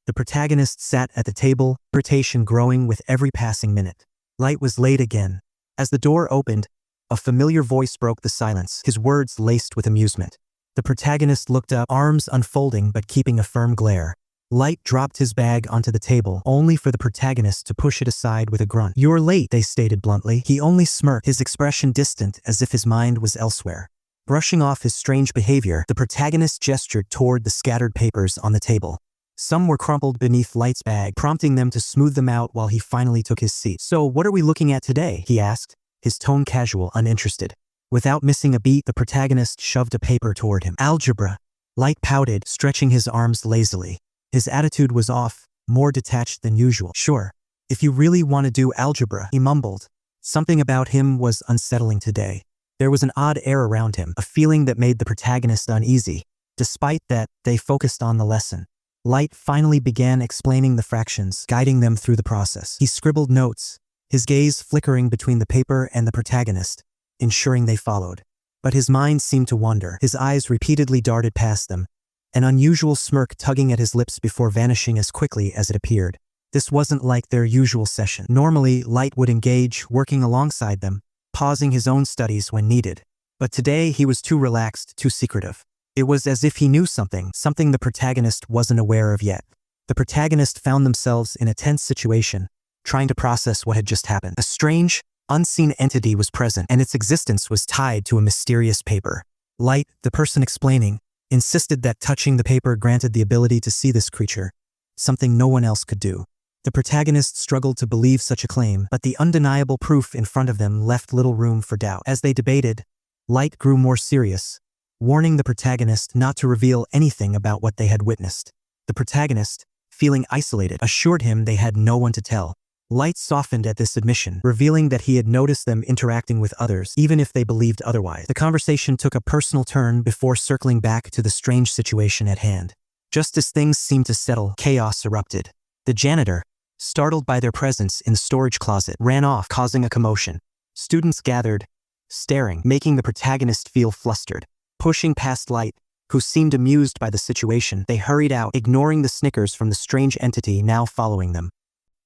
The protagonist sat at the table, irritation growing with every passing minute. Light was late again. As the door opened, a familiar voice broke the silence, his words laced with amusement. The protagonist looked up, arms unfolding but keeping a firm glare. Light dropped his bag onto the table, only for the protagonist to push it aside with a grunt. "You're late," they stated bluntly. He only smirked, his expression distant as if his mind was elsewhere. Brushing off his strange behavior, the protagonist gestured toward the scattered papers on the table. Some were crumpled beneath Light's bag, prompting them to smooth them out while he finally took his seat. "So what are we looking at today?" he asked, his tone casual, uninterested. Without missing a beat, the protagonist shoved a paper toward him. "Algebra." Light pouted, stretching his arms lazily. His attitude was off, more detached than usual. "Sure. If you really want to do algebra," he mumbled. Something about him was unsettling today. There was an odd air around him, a feeling that made the protagonist uneasy. Despite that, they focused on the lesson. Light finally began explaining the fractions, guiding them through the process. He scribbled notes, his gaze flickering between the paper and the protagonist, ensuring they followed. But his mind seemed to wander. His eyes repeatedly darted past them, an unusual smirk tugging at his lips before vanishing as quickly as it appeared. This wasn't like their usual session. Normally, Light would engage, working alongside them, pausing his own studies when needed. But today he was too relaxed, too secretive. It was as if he knew something the protagonist wasn't aware of yet. The protagonist found themselves in a tense situation, trying to process what had just happened. A strange, unseen entity was present, and its existence was tied to a mysterious paper. Light, the person explaining, insisted that touching the paper granted the ability to see this creature, something no one else could do. The protagonist struggled to believe such a claim, but the undeniable proof in front of them left little room for doubt. As they debated, Light grew more serious, warning the protagonist not to reveal anything about what they had witnessed. The protagonist, feeling isolated, assured him they had no one to tell. Light softened at this admission, revealing that he had noticed them interacting with others, even if they believed otherwise. The conversation took a personal turn before circling back to the strange situation at hand. Just as things seemed to settle, chaos erupted. The janitor, startled by their presence in the storage closet, ran off, causing a commotion. Students gathered, staring, making the protagonist feel flustered. Pushing past Light, who seemed amused by the situation, they hurried out, ignoring the snickers from the strange entity now following them.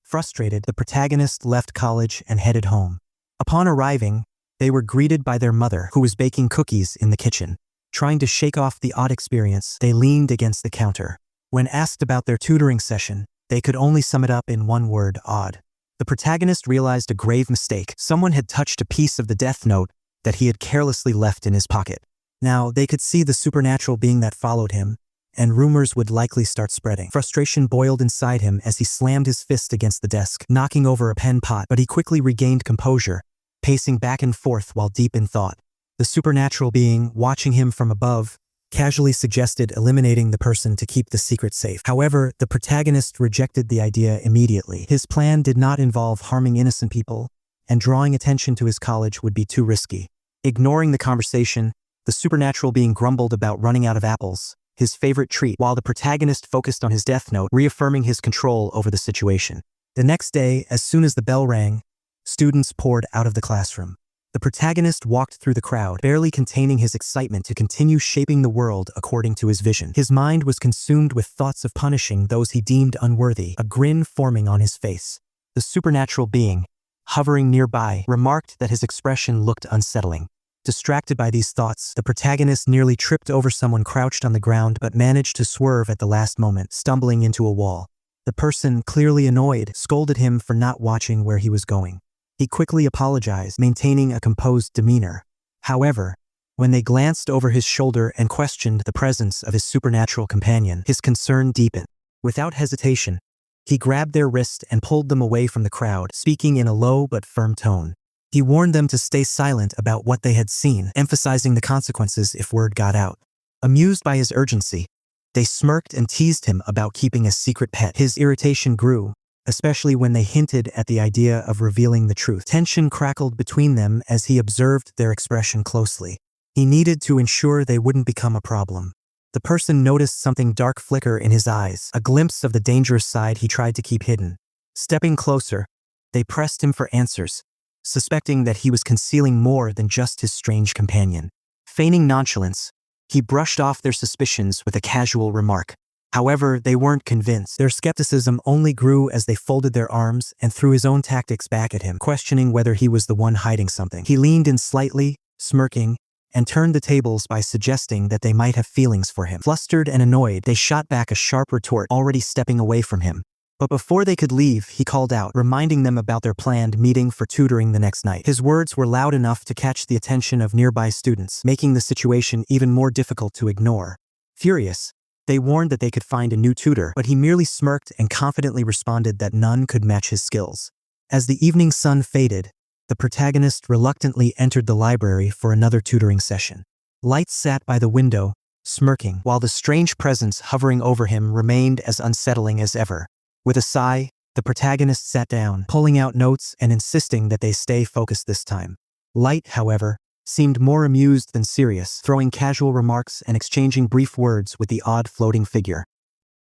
Frustrated, the protagonist left college and headed home. Upon arriving, they were greeted by their mother, who was baking cookies in the kitchen. Trying to shake off the odd experience, they leaned against the counter. When asked about their tutoring session, they could only sum it up in one word: odd. The protagonist realized a grave mistake. Someone had touched a piece of the death note that he had carelessly left in his pocket. Now, they could see the supernatural being that followed him, and rumors would likely start spreading. Frustration boiled inside him as he slammed his fist against the desk, knocking over a pen pot, but he quickly regained composure, pacing back and forth while deep in thought. The supernatural being, watching him from above, casually suggested eliminating the person to keep the secret safe. However, the protagonist rejected the idea immediately. His plan did not involve harming innocent people, and drawing attention to his college would be too risky. Ignoring the conversation, the supernatural being grumbled about running out of apples, his favorite treat, while the protagonist focused on his death note, reaffirming his control over the situation. The next day, as soon as the bell rang, students poured out of the classroom. The protagonist walked through the crowd, barely containing his excitement to continue shaping the world according to his vision. His mind was consumed with thoughts of punishing those he deemed unworthy, a grin forming on his face. The supernatural being, hovering nearby, remarked that his expression looked unsettling. Distracted by these thoughts, the protagonist nearly tripped over someone crouched on the ground but managed to swerve at the last moment, stumbling into a wall. The person, clearly annoyed, scolded him for not watching where he was going. He quickly apologized, maintaining a composed demeanor. However, when they glanced over his shoulder and questioned the presence of his supernatural companion, his concern deepened. Without hesitation, he grabbed their wrist and pulled them away from the crowd, speaking in a low but firm tone. He warned them to stay silent about what they had seen, emphasizing the consequences if word got out. Amused by his urgency, they smirked and teased him about keeping a secret pet. His irritation grew, especially when they hinted at the idea of revealing the truth. Tension crackled between them as he observed their expression closely. He needed to ensure they wouldn't become a problem. The person noticed something dark flicker in his eyes, a glimpse of the dangerous side he tried to keep hidden. Stepping closer, they pressed him for answers, suspecting that he was concealing more than just his strange companion. Feigning nonchalance, he brushed off their suspicions with a casual remark. However, they weren't convinced. Their skepticism only grew as they folded their arms and threw his own tactics back at him, questioning whether he was the one hiding something. He leaned in slightly, smirking, and turned the tables by suggesting that they might have feelings for him. Flustered and annoyed, they shot back a sharp retort, already stepping away from him. But before they could leave, he called out, reminding them about their planned meeting for tutoring the next night. His words were loud enough to catch the attention of nearby students, making the situation even more difficult to ignore. Furious, they warned that they could find a new tutor, but he merely smirked and confidently responded that none could match his skills. As the evening sun faded, the protagonist reluctantly entered the library for another tutoring session. Light sat by the window, smirking, while the strange presence hovering over him remained as unsettling as ever. With a sigh, the protagonist sat down, pulling out notes and insisting that they stay focused this time. Light, however, seemed more amused than serious, throwing casual remarks and exchanging brief words with the odd floating figure.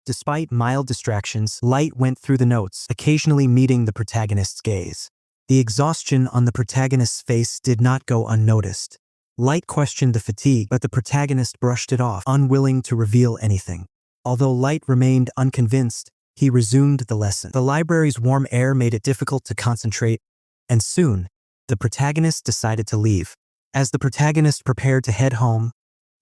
Despite mild distractions, Light went through the notes, occasionally meeting the protagonist's gaze. The exhaustion on the protagonist's face did not go unnoticed. Light questioned the fatigue, but the protagonist brushed it off, unwilling to reveal anything. Although Light remained unconvinced, he resumed the lesson. The library's warm air made it difficult to concentrate, and soon, the protagonist decided to leave. As the protagonist prepared to head home,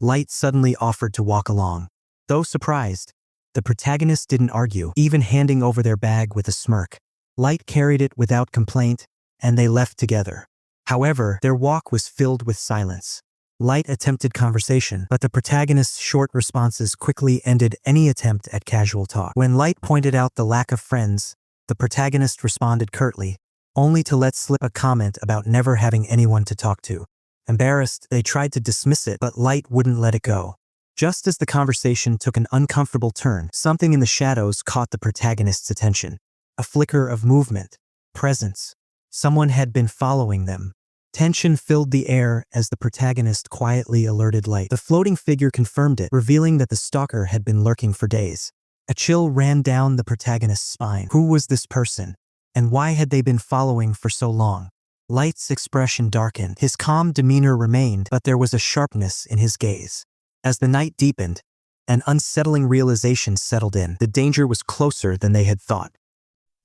Light suddenly offered to walk along. Though surprised, the protagonist didn't argue, even handing over their bag with a smirk. Light carried it without complaint, and they left together. However, their walk was filled with silence. Light attempted conversation, but the protagonist's short responses quickly ended any attempt at casual talk. When Light pointed out the lack of friends, the protagonist responded curtly, only to let slip a comment about never having anyone to talk to. Embarrassed, they tried to dismiss it, but Light wouldn't let it go. Just as the conversation took an uncomfortable turn, something in the shadows caught the protagonist's attention. A flicker of movement, presence. Someone had been following them. Tension filled the air as the protagonist quietly alerted Light. The floating figure confirmed it, revealing that the stalker had been lurking for days. A chill ran down the protagonist's spine. Who was this person? And why had they been following for so long? Light's expression darkened. His calm demeanor remained, but there was a sharpness in his gaze. As the night deepened, an unsettling realization settled in. The danger was closer than they had thought.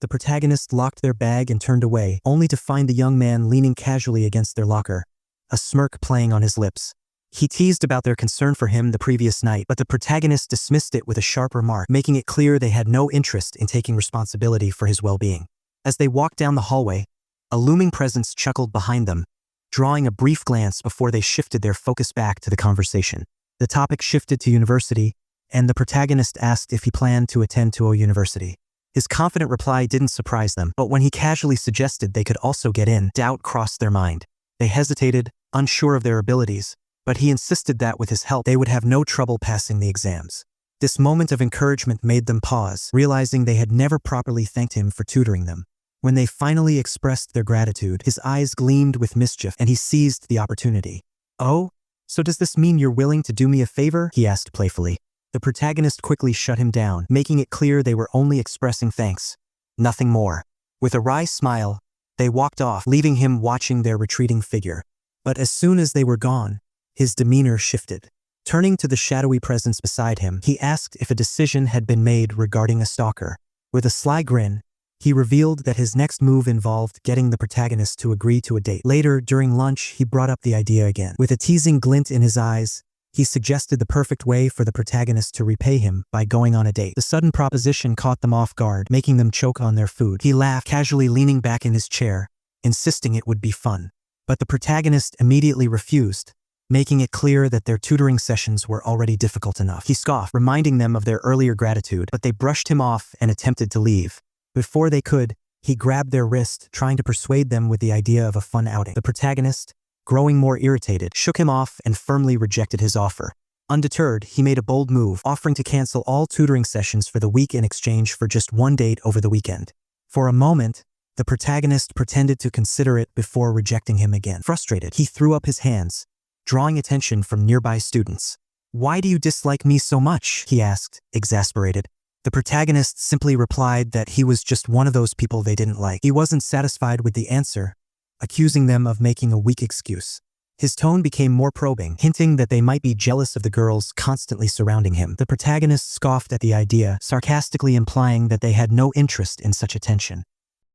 The protagonist locked their bag and turned away, only to find the young man leaning casually against their locker, a smirk playing on his lips. He teased about their concern for him the previous night, but the protagonist dismissed it with a sharp remark, making it clear they had no interest in taking responsibility for his well-being. As they walked down the hallway, a looming presence chuckled behind them, drawing a brief glance before they shifted their focus back to the conversation. The topic shifted to university, and the protagonist asked if he planned to attend to a university. His confident reply didn't surprise them, but when he casually suggested they could also get in, doubt crossed their mind. They hesitated, unsure of their abilities, but he insisted that with his help, they would have no trouble passing the exams. This moment of encouragement made them pause, realizing they had never properly thanked him for tutoring them. When they finally expressed their gratitude, his eyes gleamed with mischief, and he seized the opportunity. "Oh, so does this mean you're willing to do me a favor?" he asked playfully. The protagonist quickly shut him down, making it clear they were only expressing thanks. Nothing more. With a wry smile, they walked off, leaving him watching their retreating figure. But as soon as they were gone, his demeanor shifted. Turning to the shadowy presence beside him, he asked if a decision had been made regarding a stalker. With a sly grin, he revealed that his next move involved getting the protagonist to agree to a date. Later, during lunch, he brought up the idea again. With a teasing glint in his eyes, he suggested the perfect way for the protagonist to repay him by going on a date. The sudden proposition caught them off guard, making them choke on their food. He laughed, casually leaning back in his chair, insisting it would be fun. But the protagonist immediately refused, making it clear that their tutoring sessions were already difficult enough. He scoffed, reminding them of their earlier gratitude, but they brushed him off and attempted to leave. Before they could, he grabbed their wrist, trying to persuade them with the idea of a fun outing. The protagonist, growing more irritated, shook him off and firmly rejected his offer. Undeterred, he made a bold move, offering to cancel all tutoring sessions for the week in exchange for just one date over the weekend. For a moment, the protagonist pretended to consider it before rejecting him again. Frustrated, he threw up his hands, drawing attention from nearby students. "Why do you dislike me so much?" he asked, exasperated. The protagonist simply replied that he was just one of those people they didn't like. He wasn't satisfied with the answer, accusing them of making a weak excuse. His tone became more probing, hinting that they might be jealous of the girls constantly surrounding him. The protagonist scoffed at the idea, sarcastically implying that they had no interest in such attention.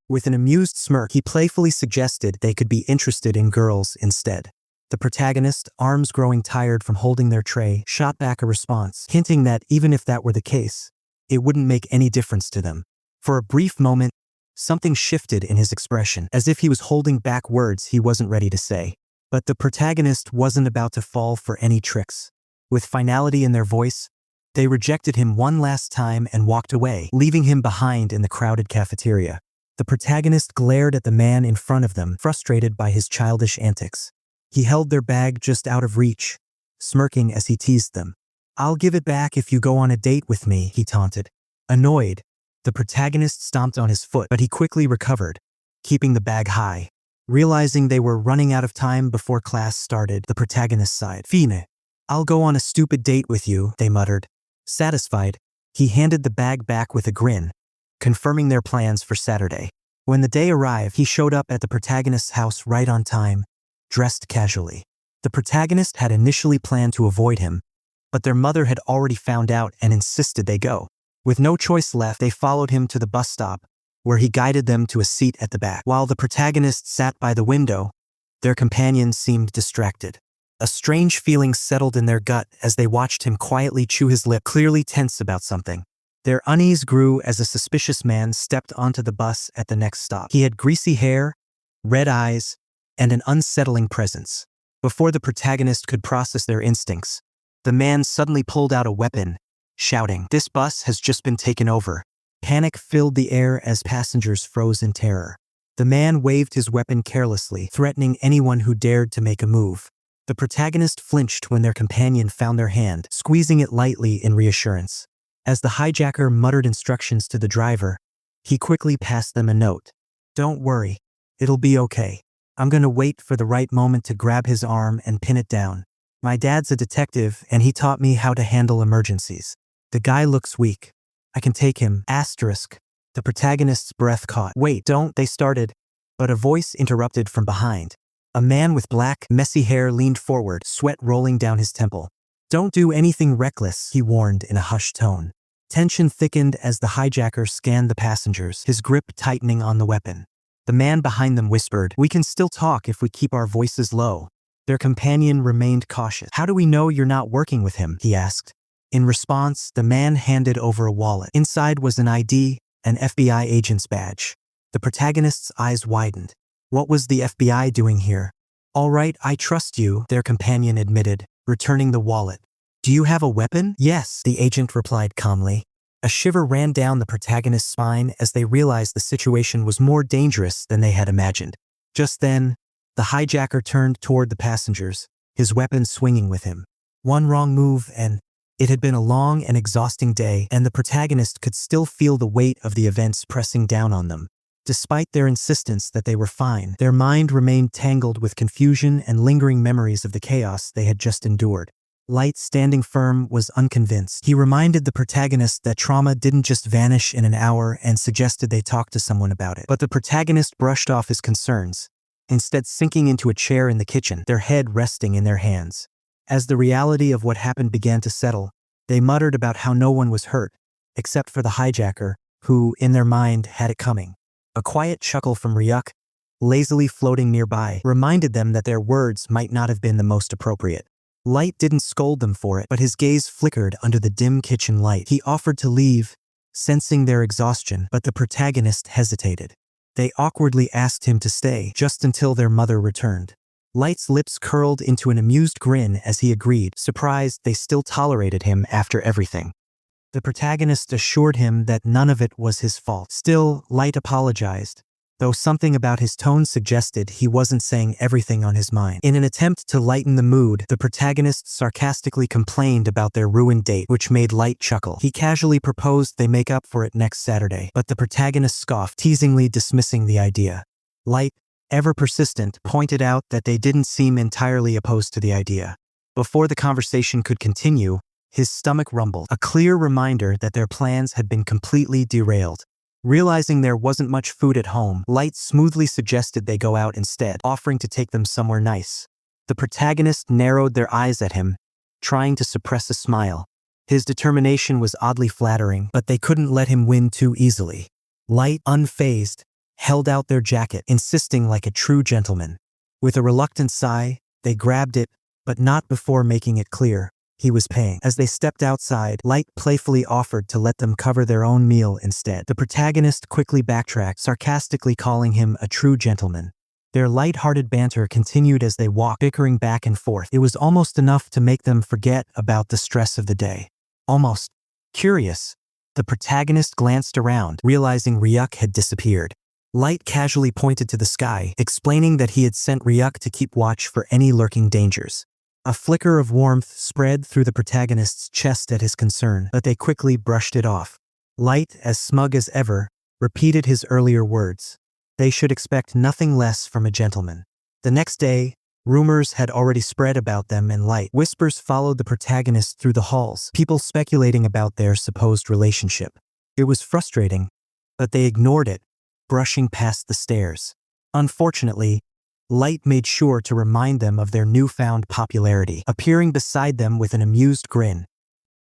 With an amused smirk, he playfully suggested they could be interested in girls instead. The protagonist, arms growing tired from holding their tray, shot back a response, hinting that even if that were the case, it wouldn't make any difference to them. For a brief moment, something shifted in his expression, as if he was holding back words he wasn't ready to say. But the protagonist wasn't about to fall for any tricks. With finality in their voice, they rejected him one last time and walked away, leaving him behind in the crowded cafeteria. The protagonist glared at the man in front of them, frustrated by his childish antics. He held their bag just out of reach, smirking as he teased them. "I'll give it back if you go on a date with me," he taunted. Annoyed, the protagonist stomped on his foot, but he quickly recovered, keeping the bag high. Realizing they were running out of time before class started, the protagonist sighed. "Fine. I'll go on a stupid date with you," they muttered. Satisfied, he handed the bag back with a grin, confirming their plans for Saturday. When the day arrived, he showed up at the protagonist's house right on time, dressed casually. The protagonist had initially planned to avoid him, but their mother had already found out and insisted they go. With no choice left, they followed him to the bus stop, where he guided them to a seat at the back. While the protagonist sat by the window, their companion seemed distracted. A strange feeling settled in their gut as they watched him quietly chew his lip, clearly tense about something. Their unease grew as a suspicious man stepped onto the bus at the next stop. He had greasy hair, red eyes, and an unsettling presence. Before the protagonist could process their instincts, the man suddenly pulled out a weapon, shouting, "This bus has just been taken over." Panic filled the air as passengers froze in terror. The man waved his weapon carelessly, threatening anyone who dared to make a move. The protagonist flinched when their companion found their hand, squeezing it lightly in reassurance. As the hijacker muttered instructions to the driver, he quickly passed them a note. "Don't worry. It'll be okay. I'm gonna wait for the right moment to grab his arm and pin it down. My dad's a detective and he taught me how to handle emergencies. The guy looks weak. I can take him." The protagonist's breath caught. "Wait, don't," they started, but a voice interrupted from behind. A man with black, messy hair leaned forward, sweat rolling down his temple. "Don't do anything reckless," he warned in a hushed tone. Tension thickened as the hijacker scanned the passengers, his grip tightening on the weapon. The man behind them whispered, "We can still talk if we keep our voices low." Their companion remained cautious. "How do we know you're not working with him?" he asked. In response, the man handed over a wallet. Inside was an ID, an FBI agent's badge. The protagonist's eyes widened. What was the FBI doing here? "All right, I trust you," their companion admitted, returning the wallet. "Do you have a weapon?" "Yes," the agent replied calmly. A shiver ran down the protagonist's spine as they realized the situation was more dangerous than they had imagined. Just then, the hijacker turned toward the passengers, his weapon swinging with him. One wrong move and it had been a long and exhausting day, and the protagonist could still feel the weight of the events pressing down on them. Despite their insistence that they were fine, their mind remained tangled with confusion and lingering memories of the chaos they had just endured. Light, standing firm, was unconvinced. He reminded the protagonist that trauma didn't just vanish in an hour and suggested they talk to someone about it. But the protagonist brushed off his concerns, instead sinking into a chair in the kitchen, their head resting in their hands. As the reality of what happened began to settle, they muttered about how no one was hurt, except for the hijacker, who, in their mind, had it coming. A quiet chuckle from Ryuk, lazily floating nearby, reminded them that their words might not have been the most appropriate. Light didn't scold them for it, but his gaze flickered under the dim kitchen light. He offered to leave, sensing their exhaustion, but the protagonist hesitated. They awkwardly asked him to stay, just until their mother returned. Light's lips curled into an amused grin as he agreed, surprised they still tolerated him after everything. The protagonist assured him that none of it was his fault. Still, Light apologized, though something about his tone suggested he wasn't saying everything on his mind. In an attempt to lighten the mood, the protagonist sarcastically complained about their ruined date, which made Light chuckle. He casually proposed they make up for it next Saturday, but the protagonist scoffed, teasingly dismissing the idea. Light, ever persistent, pointed out that they didn't seem entirely opposed to the idea. Before the conversation could continue, his stomach rumbled, a clear reminder that their plans had been completely derailed. Realizing there wasn't much food at home, Light smoothly suggested they go out instead, offering to take them somewhere nice. The protagonist narrowed their eyes at him, trying to suppress a smile. His determination was oddly flattering, but they couldn't let him win too easily. Light, unfazed, held out their jacket, insisting like a true gentleman. With a reluctant sigh, they grabbed it, but not before making it clear he was paying. As they stepped outside, Light playfully offered to let them cover their own meal instead. The protagonist quickly backtracked, sarcastically calling him a true gentleman. Their light-hearted banter continued as they walked, bickering back and forth. It was almost enough to make them forget about the stress of the day. Almost curious, the protagonist glanced around, realizing Ryuk had disappeared. Light casually pointed to the sky, explaining that he had sent Ryuk to keep watch for any lurking dangers. A flicker of warmth spread through the protagonist's chest at his concern, but they quickly brushed it off. Light, as smug as ever, repeated his earlier words. They should expect nothing less from a gentleman. The next day, rumors had already spread about them, and Light whispers followed the protagonist through the halls, people speculating about their supposed relationship. It was frustrating, but they ignored it, brushing past the stairs. Unfortunately, Light made sure to remind them of their newfound popularity, appearing beside them with an amused grin.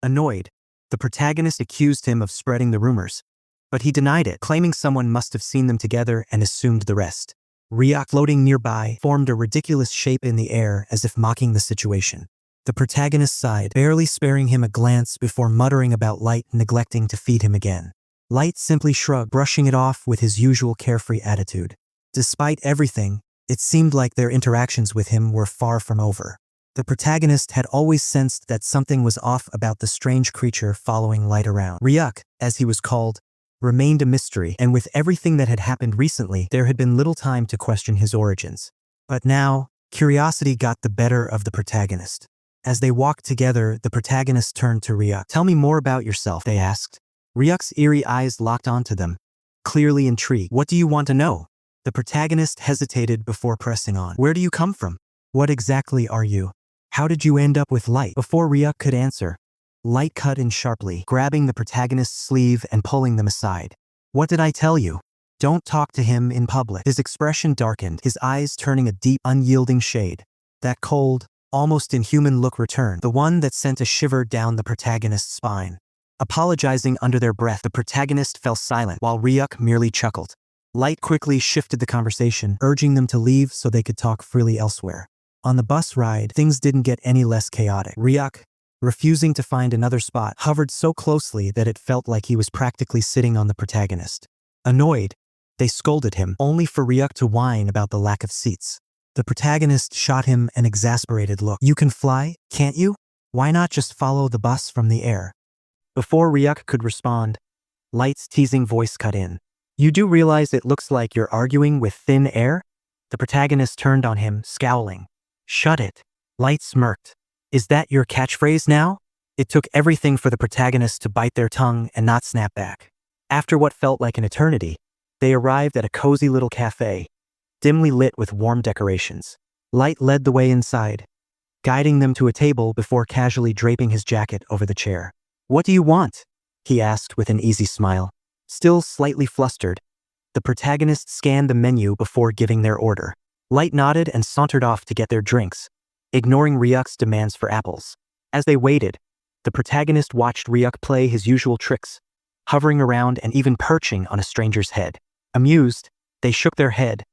Annoyed, the protagonist accused him of spreading the rumors, but he denied it, claiming someone must have seen them together and assumed the rest. Ryuk, floating nearby, formed a ridiculous shape in the air as if mocking the situation. The protagonist sighed, barely sparing him a glance before muttering about Light neglecting to feed him again. Light simply shrugged, brushing it off with his usual carefree attitude. Despite everything, it seemed like their interactions with him were far from over. The protagonist had always sensed that something was off about the strange creature following Light around. Ryuk, as he was called, remained a mystery, and with everything that had happened recently, there had been little time to question his origins. But now, curiosity got the better of the protagonist. As they walked together, the protagonist turned to Ryuk. "Tell me more about yourself," they asked. Ryuk's eerie eyes locked onto them, clearly intrigued. "What do you want to know?" The protagonist hesitated before pressing on. "Where do you come from? What exactly are you? How did you end up with Light?" Before Ryuk could answer, Light cut in sharply, grabbing the protagonist's sleeve and pulling them aside. "What did I tell you? Don't talk to him in public." His expression darkened, his eyes turning a deep, unyielding shade. That cold, almost inhuman look returned, the one that sent a shiver down the protagonist's spine. Apologizing under their breath, the protagonist fell silent while Ryuk merely chuckled. Light quickly shifted the conversation, urging them to leave so they could talk freely elsewhere. On the bus ride, things didn't get any less chaotic. Ryuk, refusing to find another spot, hovered so closely that it felt like he was practically sitting on the protagonist. Annoyed, they scolded him, only for Ryuk to whine about the lack of seats. The protagonist shot him an exasperated look. "You can fly, can't you? Why not just follow the bus from the air?" Before Ryuk could respond, Light's teasing voice cut in. "You do realize it looks like you're arguing with thin air?" The protagonist turned on him, scowling. "Shut it." Light smirked. "Is that your catchphrase now?" It took everything for the protagonist to bite their tongue and not snap back. After what felt like an eternity, they arrived at a cozy little cafe, dimly lit with warm decorations. Light led the way inside, guiding them to a table before casually draping his jacket over the chair. "What do you want?" he asked with an easy smile. Still slightly flustered, the protagonist scanned the menu before giving their order. Light nodded and sauntered off to get their drinks, ignoring Ryuk's demands for apples. As they waited, the protagonist watched Ryuk play his usual tricks, hovering around and even perching on a stranger's head. Amused, they shook their head,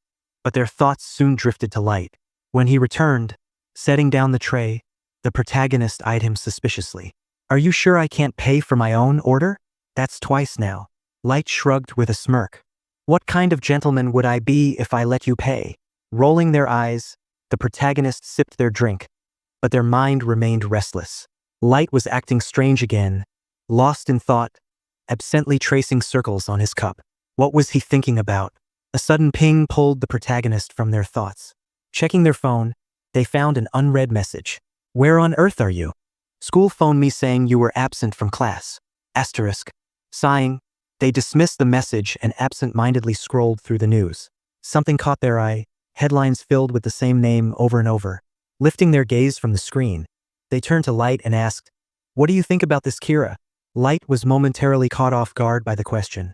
but their thoughts soon drifted to Light. When he returned, setting down the tray, the protagonist eyed him suspiciously. "Are you sure I can't pay for my own order? That's twice now." Light shrugged with a smirk. "What kind of gentleman would I be if I let you pay?" Rolling their eyes, the protagonists sipped their drink, but their mind remained restless. Light was acting strange again, lost in thought, absently tracing circles on his cup. What was he thinking about? A sudden ping pulled the protagonist from their thoughts. Checking their phone, they found an unread message. "Where on earth are you? School phoned me saying you were absent from class." Asterisk. Sighing, they dismissed the message and absent-mindedly scrolled through the news. Something caught their eye, headlines filled with the same name over and over. Lifting their gaze from the screen, they turned to Light and asked, "What do you think about this Kira?" Light was momentarily caught off guard by the question,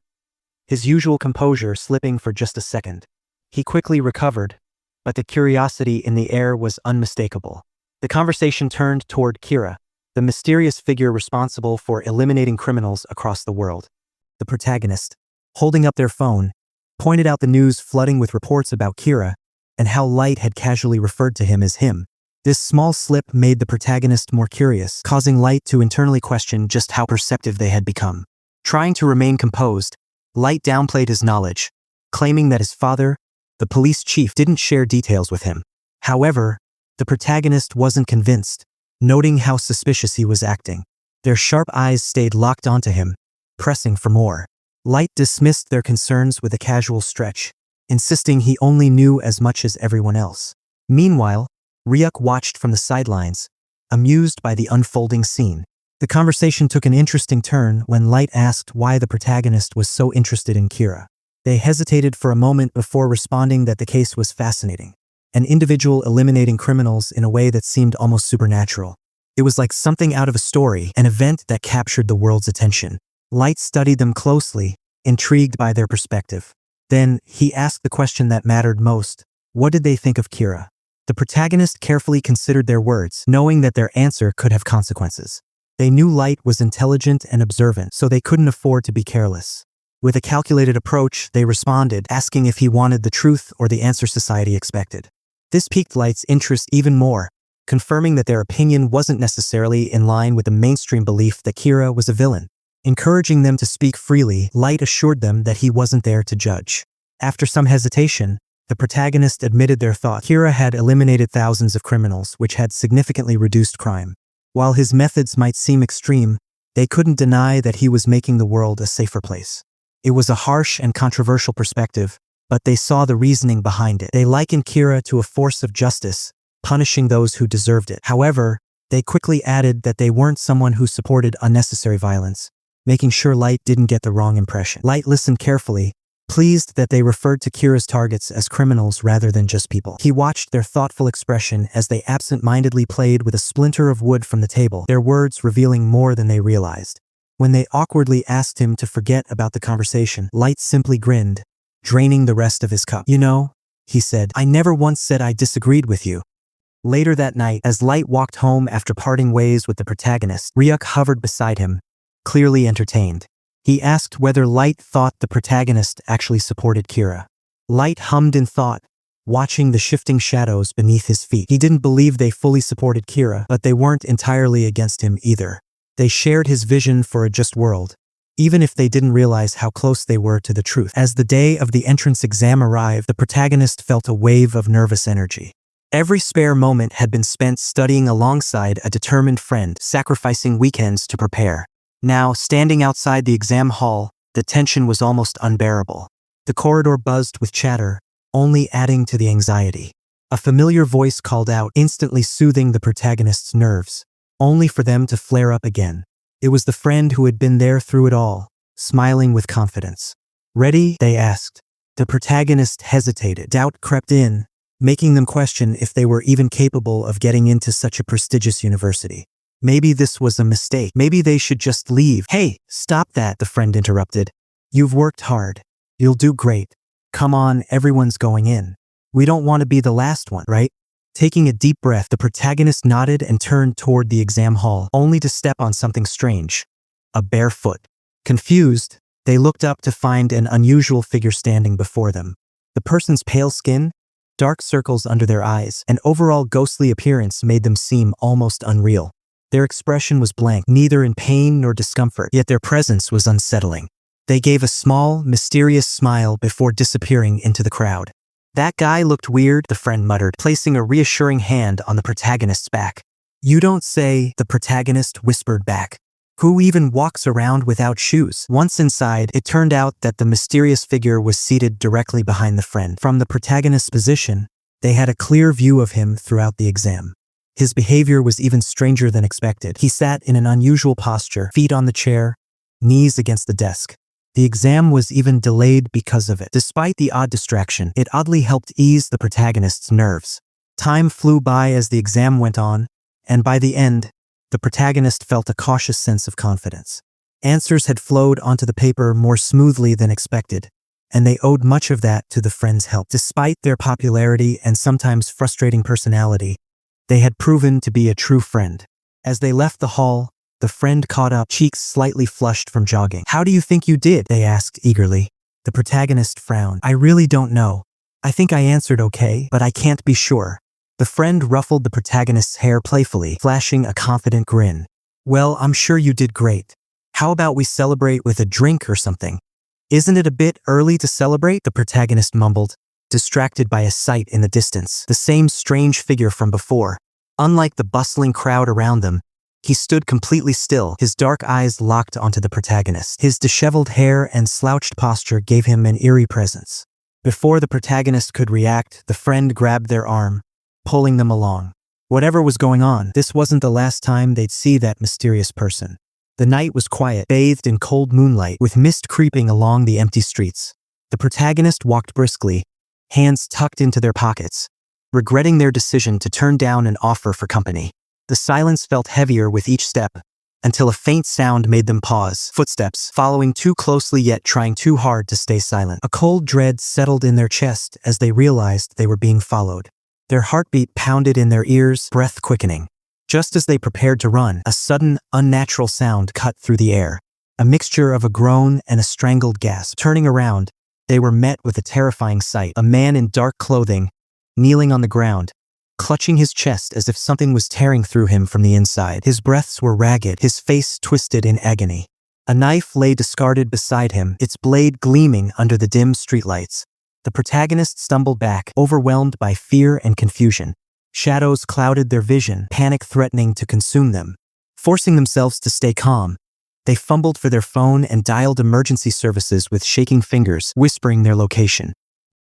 his usual composure slipping for just a second. He quickly recovered, but the curiosity in the air was unmistakable. The conversation turned toward Kira, the mysterious figure responsible for eliminating criminals across the world. The protagonist, holding up their phone, pointed out the news flooding with reports about Kira and how Light had casually referred to him as him. This small slip made the protagonist more curious, causing Light to internally question just how perceptive they had become. Trying to remain composed, Light downplayed his knowledge, claiming that his father, the police chief, didn't share details with him. However, the protagonist wasn't convinced, noting how suspicious he was acting. Their sharp eyes stayed locked onto him, pressing for more. Light dismissed their concerns with a casual stretch, insisting he only knew as much as everyone else. Meanwhile, Ryuk watched from the sidelines, amused by the unfolding scene. The conversation took an interesting turn when Light asked why the protagonist was so interested in Kira. They hesitated for a moment before responding that the case was fascinating. An individual eliminating criminals in a way that seemed almost supernatural. It was like something out of a story, an event that captured the world's attention. Light studied them closely, intrigued by their perspective. Then, he asked the question that mattered most. What did they think of Kira? The protagonist carefully considered their words, knowing that their answer could have consequences. They knew Light was intelligent and observant, so they couldn't afford to be careless. With a calculated approach, they responded, asking if he wanted the truth or the answer society expected. This piqued Light's interest even more, confirming that their opinion wasn't necessarily in line with the mainstream belief that Kira was a villain. Encouraging them to speak freely, Light assured them that he wasn't there to judge. After some hesitation, the protagonist admitted their thought. Kira had eliminated thousands of criminals, which had significantly reduced crime. While his methods might seem extreme, they couldn't deny that he was making the world a safer place. It was a harsh and controversial perspective, but they saw the reasoning behind it. They likened Kira to a force of justice, punishing those who deserved it. However, they quickly added that they weren't someone who supported unnecessary violence, making sure Light didn't get the wrong impression. Light listened carefully, pleased that they referred to Kira's targets as criminals rather than just people. He watched their thoughtful expression as they absent-mindedly played with a splinter of wood from the table, their words revealing more than they realized. When they awkwardly asked him to forget about the conversation, Light simply grinned, draining the rest of his cup. You know, he said, I never once said I disagreed with you. Later that night, as Light walked home after parting ways with the protagonist, Ryuk hovered beside him, clearly entertained. He asked whether Light thought the protagonist actually supported Kira. Light hummed in thought, watching the shifting shadows beneath his feet. He didn't believe they fully supported Kira, but they weren't entirely against him either. They shared his vision for a just world, even if they didn't realize how close they were to the truth. As the day of the entrance exam arrived, the protagonist felt a wave of nervous energy. Every spare moment had been spent studying alongside a determined friend, sacrificing weekends to prepare. Now, standing outside the exam hall, the tension was almost unbearable. The corridor buzzed with chatter, only adding to the anxiety. A familiar voice called out, instantly soothing the protagonist's nerves, only for them to flare up again. It was the friend who had been there through it all, smiling with confidence. Ready? They asked. The protagonist hesitated. Doubt crept in, making them question if they were even capable of getting into such a prestigious university. Maybe this was a mistake. Maybe they should just leave. Hey, stop that, the friend interrupted. You've worked hard. You'll do great. Come on, everyone's going in. We don't want to be the last one, right? Taking a deep breath, the protagonist nodded and turned toward the exam hall, only to step on something strange. A bare foot. Confused, they looked up to find an unusual figure standing before them. The person's pale skin, dark circles under their eyes, and overall ghostly appearance made them seem almost unreal. Their expression was blank, neither in pain nor discomfort, yet their presence was unsettling. They gave a small, mysterious smile before disappearing into the crowd. That guy looked weird, the friend muttered, placing a reassuring hand on the protagonist's back. You don't say, the protagonist whispered back. Who even walks around without shoes? Once inside, it turned out that the mysterious figure was seated directly behind the friend. From the protagonist's position, they had a clear view of him throughout the exam. His behavior was even stranger than expected. He sat in an unusual posture, feet on the chair, knees against the desk. The exam was even delayed because of it. Despite the odd distraction, it oddly helped ease the protagonist's nerves. Time flew by as the exam went on, and by the end, the protagonist felt a cautious sense of confidence. Answers had flowed onto the paper more smoothly than expected, and they owed much of that to the friend's help. Despite their popularity and sometimes frustrating personality, they had proven to be a true friend. As they left the hall, the friend caught up, cheeks slightly flushed from jogging. "How do you think you did?" they asked eagerly. The protagonist frowned. "I really don't know. I think I answered okay, but I can't be sure." The friend ruffled the protagonist's hair playfully, flashing a confident grin. "Well, I'm sure you did great. How about we celebrate with a drink or something?" "Isn't it a bit early to celebrate?" the protagonist mumbled, distracted by a sight in the distance. The same strange figure from before. Unlike the bustling crowd around them, he stood completely still, his dark eyes locked onto the protagonist. His disheveled hair and slouched posture gave him an eerie presence. Before the protagonist could react, the friend grabbed their arm, pulling them along. Whatever was going on, this wasn't the last time they'd see that mysterious person. The night was quiet, bathed in cold moonlight, with mist creeping along the empty streets. The protagonist walked briskly, hands tucked into their pockets, regretting their decision to turn down an offer for company. The silence felt heavier with each step, until a faint sound made them pause. Footsteps, following too closely yet trying too hard to stay silent. A cold dread settled in their chest as they realized they were being followed. Their heartbeat pounded in their ears, breath quickening. Just as they prepared to run, a sudden, unnatural sound cut through the air. A mixture of a groan and a strangled gasp. Turning around, they were met with a terrifying sight. A man in dark clothing, kneeling on the ground, clutching his chest as if something was tearing through him from the inside. His breaths were ragged, his face twisted in agony. A knife lay discarded beside him, its blade gleaming under the dim streetlights. The protagonist stumbled back, overwhelmed by fear and confusion. Shadows clouded their vision, panic threatening to consume them. Forcing themselves to stay calm, they fumbled for their phone and dialed emergency services with shaking fingers, whispering their location.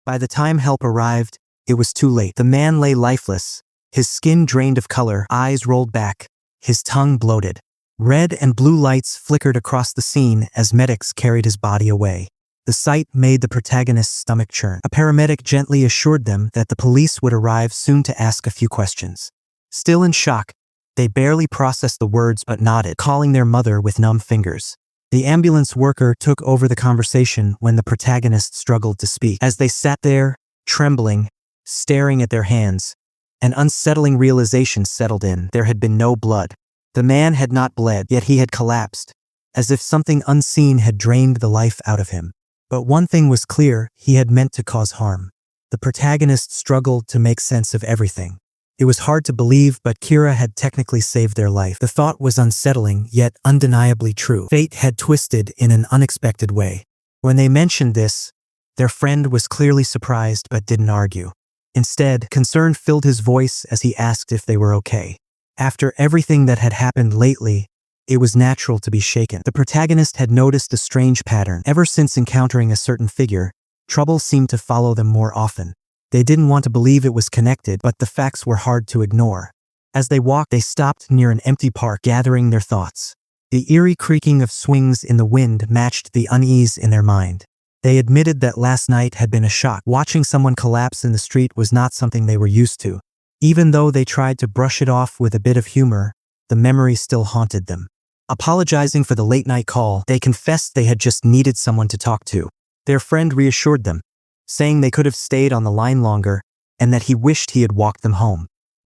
By the time help arrived, it was too late. The man lay lifeless, his skin drained of color, eyes rolled back, his tongue bloated. Red and blue lights flickered across the scene as medics carried his body away. The sight made the protagonist's stomach churn. A paramedic gently assured them that the police would arrive soon to ask a few questions. Still in shock, they barely processed the words but nodded, calling their mother with numb fingers. The ambulance worker took over the conversation when the protagonist struggled to speak. As they sat there, trembling, staring at their hands, an unsettling realization settled in. There had been no blood. The man had not bled, yet he had collapsed, as if something unseen had drained the life out of him. But one thing was clear, he had meant to cause harm. The protagonist struggled to make sense of everything. It was hard to believe, but Kira had technically saved their life. The thought was unsettling, yet undeniably true. Fate had twisted in an unexpected way. When they mentioned this, their friend was clearly surprised but didn't argue. Instead, concern filled his voice as he asked if they were okay. After everything that had happened lately, it was natural to be shaken. The protagonist had noticed a strange pattern. Ever since encountering a certain figure, trouble seemed to follow them more often. They didn't want to believe it was connected, but the facts were hard to ignore. As they walked, they stopped near an empty park, gathering their thoughts. The eerie creaking of swings in the wind matched the unease in their mind. They admitted that last night had been a shock. Watching someone collapse in the street was not something they were used to. Even though they tried to brush it off with a bit of humor, the memory still haunted them. Apologizing for the late-night call, they confessed they had just needed someone to talk to. Their friend reassured them, saying they could have stayed on the line longer and that he wished he had walked them home.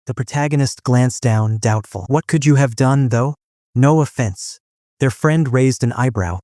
The protagonist glanced down, doubtful. What could you have done, though? No offense. Their friend raised an eyebrow,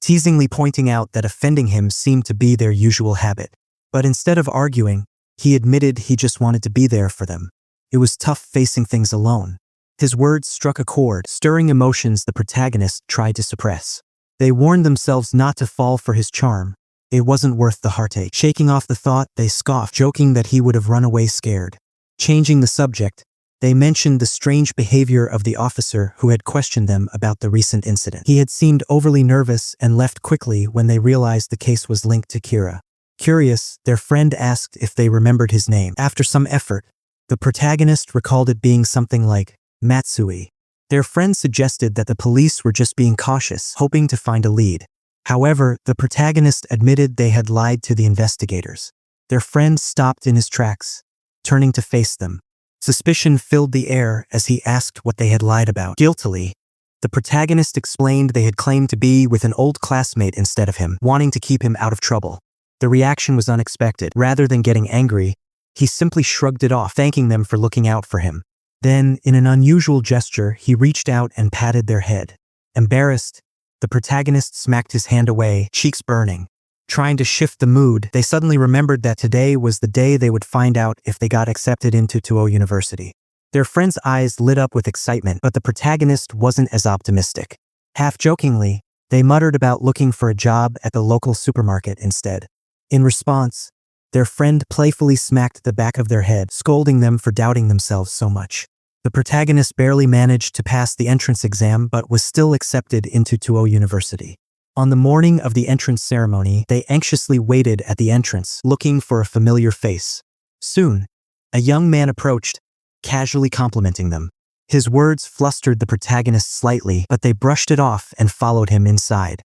teasingly pointing out that offending him seemed to be their usual habit. But instead of arguing, he admitted he just wanted to be there for them. It was tough facing things alone. His words struck a chord, stirring emotions the protagonist tried to suppress. They warned themselves not to fall for his charm. It wasn't worth the heartache. Shaking off the thought, they scoffed, joking that he would have run away scared. Changing the subject, they mentioned the strange behavior of the officer who had questioned them about the recent incident. He had seemed overly nervous and left quickly when they realized the case was linked to Kira. Curious, their friend asked if they remembered his name. After some effort, the protagonist recalled it being something like Matsui. Their friend suggested that the police were just being cautious, hoping to find a lead. However, the protagonist admitted they had lied to the investigators. Their friend stopped in his tracks, turning to face them. Suspicion filled the air as he asked what they had lied about. Guiltily, the protagonist explained they had claimed to be with an old classmate instead of him, wanting to keep him out of trouble. The reaction was unexpected. Rather than getting angry, he simply shrugged it off, thanking them for looking out for him. Then, in an unusual gesture, he reached out and patted their head. Embarrassed, the protagonist smacked his hand away, cheeks burning. Trying to shift the mood, they suddenly remembered that today was the day they would find out if they got accepted into Tuo University. Their friend's eyes lit up with excitement, but the protagonist wasn't as optimistic. Half-jokingly, they muttered about looking for a job at the local supermarket instead. In response, their friend playfully smacked the back of their head, scolding them for doubting themselves so much. The protagonist barely managed to pass the entrance exam but was still accepted into Tuo University. On the morning of the entrance ceremony, they anxiously waited at the entrance, looking for a familiar face. Soon, a young man approached, casually complimenting them. His words flustered the protagonist slightly, but they brushed it off and followed him inside.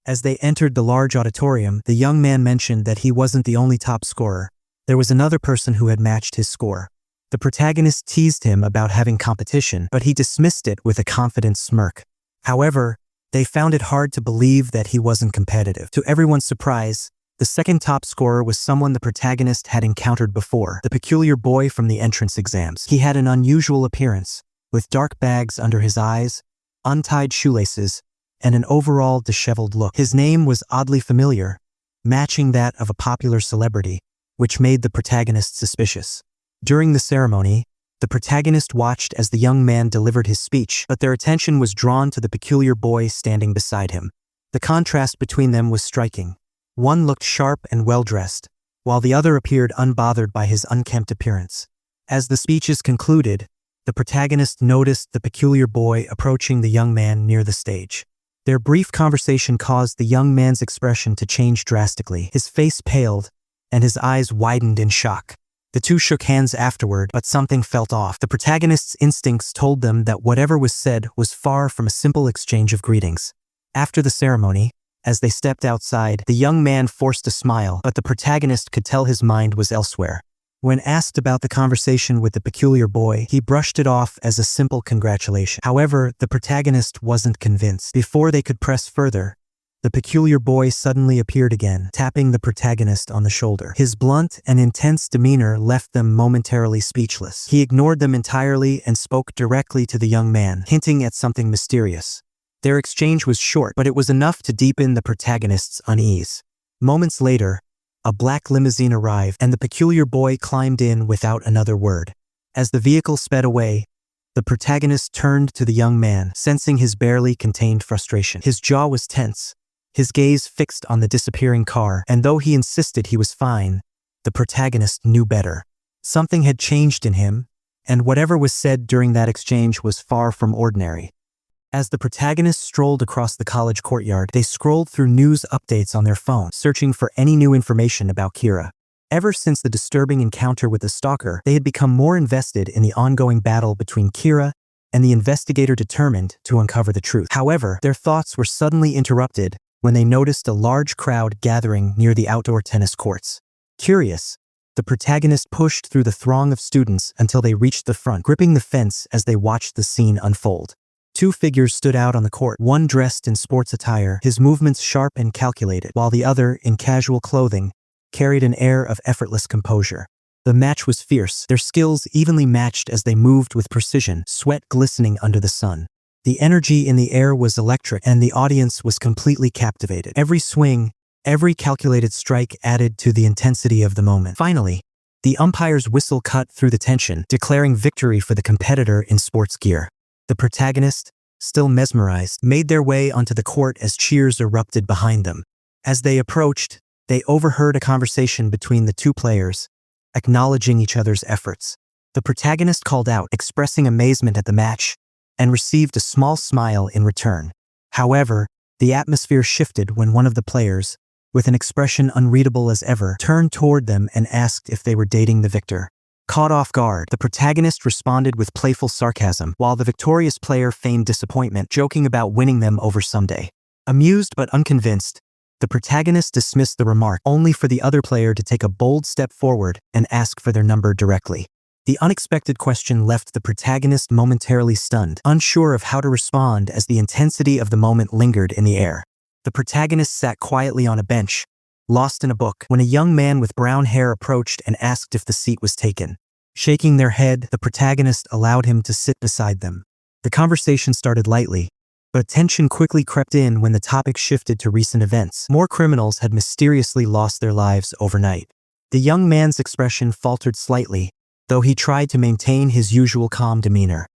As they entered the large auditorium, the young man mentioned that he wasn't the only top scorer. There was another person who had matched his score. The protagonist teased him about having competition, but he dismissed it with a confident smirk. However, they found it hard to believe that he wasn't competitive. To everyone's surprise, the second top scorer was someone the protagonist had encountered before, the peculiar boy from the entrance exams. He had an unusual appearance, with dark bags under his eyes, untied shoelaces, and an overall disheveled look. His name was oddly familiar, matching that of a popular celebrity, which made the protagonist suspicious. During the ceremony, the protagonist watched as the young man delivered his speech, but their attention was drawn to the peculiar boy standing beside him. The contrast between them was striking. One looked sharp and well-dressed, while the other appeared unbothered by his unkempt appearance. As the speeches concluded, the protagonist noticed the peculiar boy approaching the young man near the stage. Their brief conversation caused the young man's expression to change drastically. His face paled, and his eyes widened in shock. The two shook hands afterward, but something felt off. The protagonist's instincts told them that whatever was said was far from a simple exchange of greetings. After the ceremony, as they stepped outside, the young man forced a smile, but the protagonist could tell his mind was elsewhere. When asked about the conversation with the peculiar boy, he brushed it off as a simple congratulation. However, the protagonist wasn't convinced. Before they could press further, the peculiar boy suddenly appeared again, tapping the protagonist on the shoulder. His blunt and intense demeanor left them momentarily speechless. He ignored them entirely and spoke directly to the young man, hinting at something mysterious. Their exchange was short, but it was enough to deepen the protagonist's unease. Moments later, a black limousine arrived, and the peculiar boy climbed in without another word. As the vehicle sped away, the protagonist turned to the young man, sensing his barely contained frustration. His jaw was tense, his gaze fixed on the disappearing car, and though he insisted he was fine, the protagonist knew better. Something had changed in him, and whatever was said during that exchange was far from ordinary. As the protagonists strolled across the college courtyard, they scrolled through news updates on their phone, searching for any new information about Kira. Ever since the disturbing encounter with the stalker, they had become more invested in the ongoing battle between Kira and the investigator determined to uncover the truth. However, their thoughts were suddenly interrupted when they noticed a large crowd gathering near the outdoor tennis courts. Curious, the protagonist pushed through the throng of students until they reached the front, gripping the fence as they watched the scene unfold. Two figures stood out on the court, one dressed in sports attire, his movements sharp and calculated, while the other, in casual clothing, carried an air of effortless composure. The match was fierce, their skills evenly matched as they moved with precision, sweat glistening under the sun. The energy in the air was electric, and the audience was completely captivated. Every swing, every calculated strike added to the intensity of the moment. Finally, the umpire's whistle cut through the tension, declaring victory for the competitor in sports gear. The protagonist, still mesmerized, made their way onto the court as cheers erupted behind them. As they approached, they overheard a conversation between the two players, acknowledging each other's efforts. The protagonist called out, expressing amazement at the match, and received a small smile in return. However, the atmosphere shifted when one of the players, with an expression unreadable as ever, turned toward them and asked if they were dating the victor. Caught off guard, the protagonist responded with playful sarcasm, while the victorious player feigned disappointment, joking about winning them over someday. Amused but unconvinced, the protagonist dismissed the remark, only for the other player to take a bold step forward and ask for their number directly. The unexpected question left the protagonist momentarily stunned, unsure of how to respond as the intensity of the moment lingered in the air. The protagonist sat quietly on a bench, lost in a book, when a young man with brown hair approached and asked if the seat was taken. Shaking their head, the protagonist allowed him to sit beside them. The conversation started lightly, but tension quickly crept in when the topic shifted to recent events. More criminals had mysteriously lost their lives overnight. The young man's expression faltered slightly, though he tried to maintain his usual calm demeanor.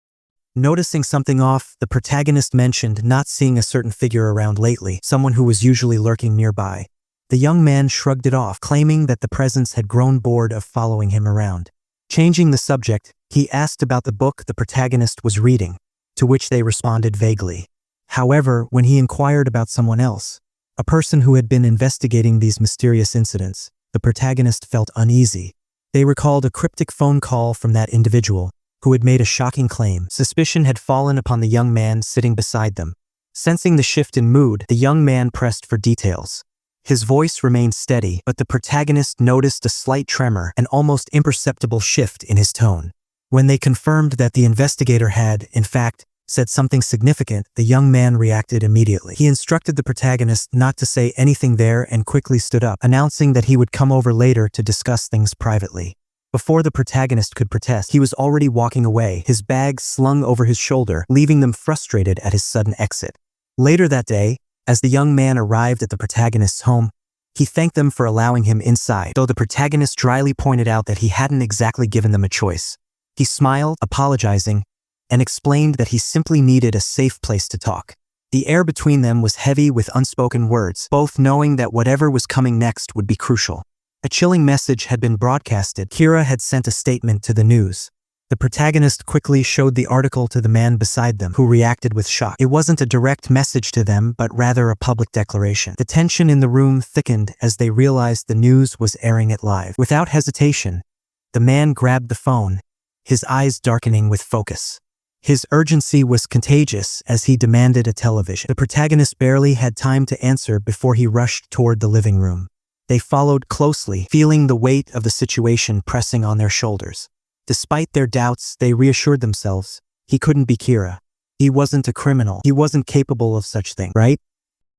Noticing something off, the protagonist mentioned not seeing a certain figure around lately, someone who was usually lurking nearby. The young man shrugged it off, claiming that the presence had grown bored of following him around. Changing the subject, he asked about the book the protagonist was reading, to which they responded vaguely. However, when he inquired about someone else, a person who had been investigating these mysterious incidents, the protagonist felt uneasy. They recalled a cryptic phone call from that individual, who had made a shocking claim. Suspicion had fallen upon the young man sitting beside them. Sensing the shift in mood, the young man pressed for details. His voice remained steady, but the protagonist noticed a slight tremor, an almost imperceptible shift in his tone. When they confirmed that the investigator had, in fact, said something significant, the young man reacted immediately. He instructed the protagonist not to say anything there and quickly stood up, announcing that he would come over later to discuss things privately. Before the protagonist could protest, he was already walking away, his bag slung over his shoulder, leaving them frustrated at his sudden exit. Later that day, as the young man arrived at the protagonist's home, he thanked them for allowing him inside, though the protagonist dryly pointed out that he hadn't exactly given them a choice. He smiled, apologizing, and explained that he simply needed a safe place to talk. The air between them was heavy with unspoken words, both knowing that whatever was coming next would be crucial. A chilling message had been broadcasted. Kira had sent a statement to the news. The protagonist quickly showed the article to the man beside them, who reacted with shock. It wasn't a direct message to them, but rather a public declaration. The tension in the room thickened as they realized the news was airing it live. Without hesitation, the man grabbed the phone, his eyes darkening with focus. His urgency was contagious as he demanded a television. The protagonist barely had time to answer before he rushed toward the living room. They followed closely, feeling the weight of the situation pressing on their shoulders. Despite their doubts, they reassured themselves. He couldn't be Kira. He wasn't a criminal. He wasn't capable of such thing, right?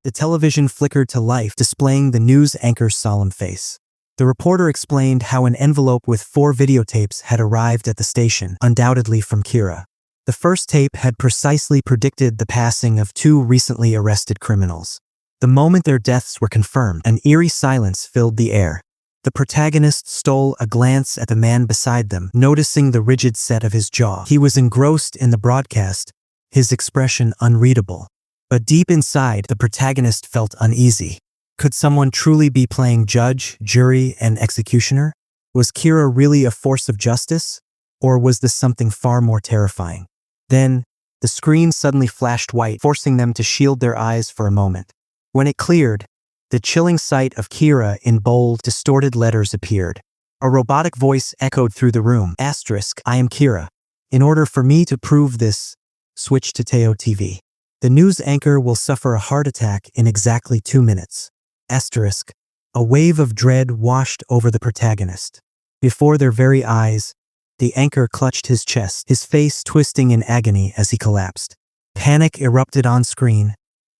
The television flickered to life, displaying the news anchor's solemn face. The reporter explained how an envelope with 4 videotapes had arrived at the station, undoubtedly from Kira. The first tape had precisely predicted the passing of 2 recently arrested criminals. The moment their deaths were confirmed, an eerie silence filled the air. The protagonist stole a glance at the man beside them, noticing the rigid set of his jaw. He was engrossed in the broadcast, his expression unreadable. But deep inside, the protagonist felt uneasy. Could someone truly be playing judge, jury, and executioner? Was Kira really a force of justice? Or was this something far more terrifying? Then, the screen suddenly flashed white, forcing them to shield their eyes for a moment. When it cleared, the chilling sight of Kira in bold, distorted letters appeared. A robotic voice echoed through the room. I am Kira. In order for me to prove this, switch to Teo TV. The news anchor will suffer a heart attack in exactly 2 minutes. A wave of dread washed over the protagonist. Before their very eyes, the anchor clutched his chest, his face twisting in agony as he collapsed. Panic erupted on screen,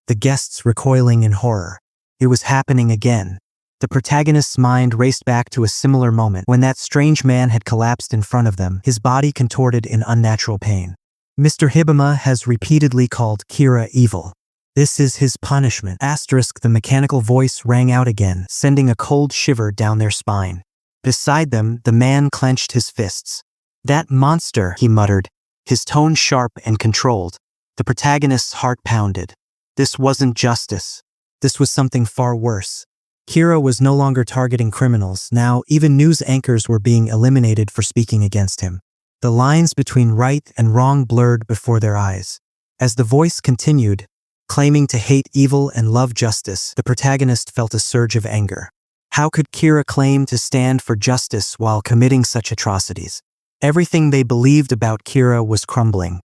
the guests recoiling in horror. It was happening again. The protagonist's mind raced back to a similar moment when that strange man had collapsed in front of them, his body contorted in unnatural pain. Mr. Hibama has repeatedly called Kira evil. This is his punishment. The mechanical voice rang out again, sending a cold shiver down their spine. Beside them, the man clenched his fists. That monster, he muttered, his tone sharp and controlled. The protagonist's heart pounded. This wasn't justice. This was something far worse. Kira was no longer targeting criminals. Now, even news anchors were being eliminated for speaking against him. The lines between right and wrong blurred before their eyes. As the voice continued, claiming to hate evil and love justice, the protagonist felt a surge of anger. How could Kira claim to stand for justice while committing such atrocities? Everything they believed about Kira was crumbling.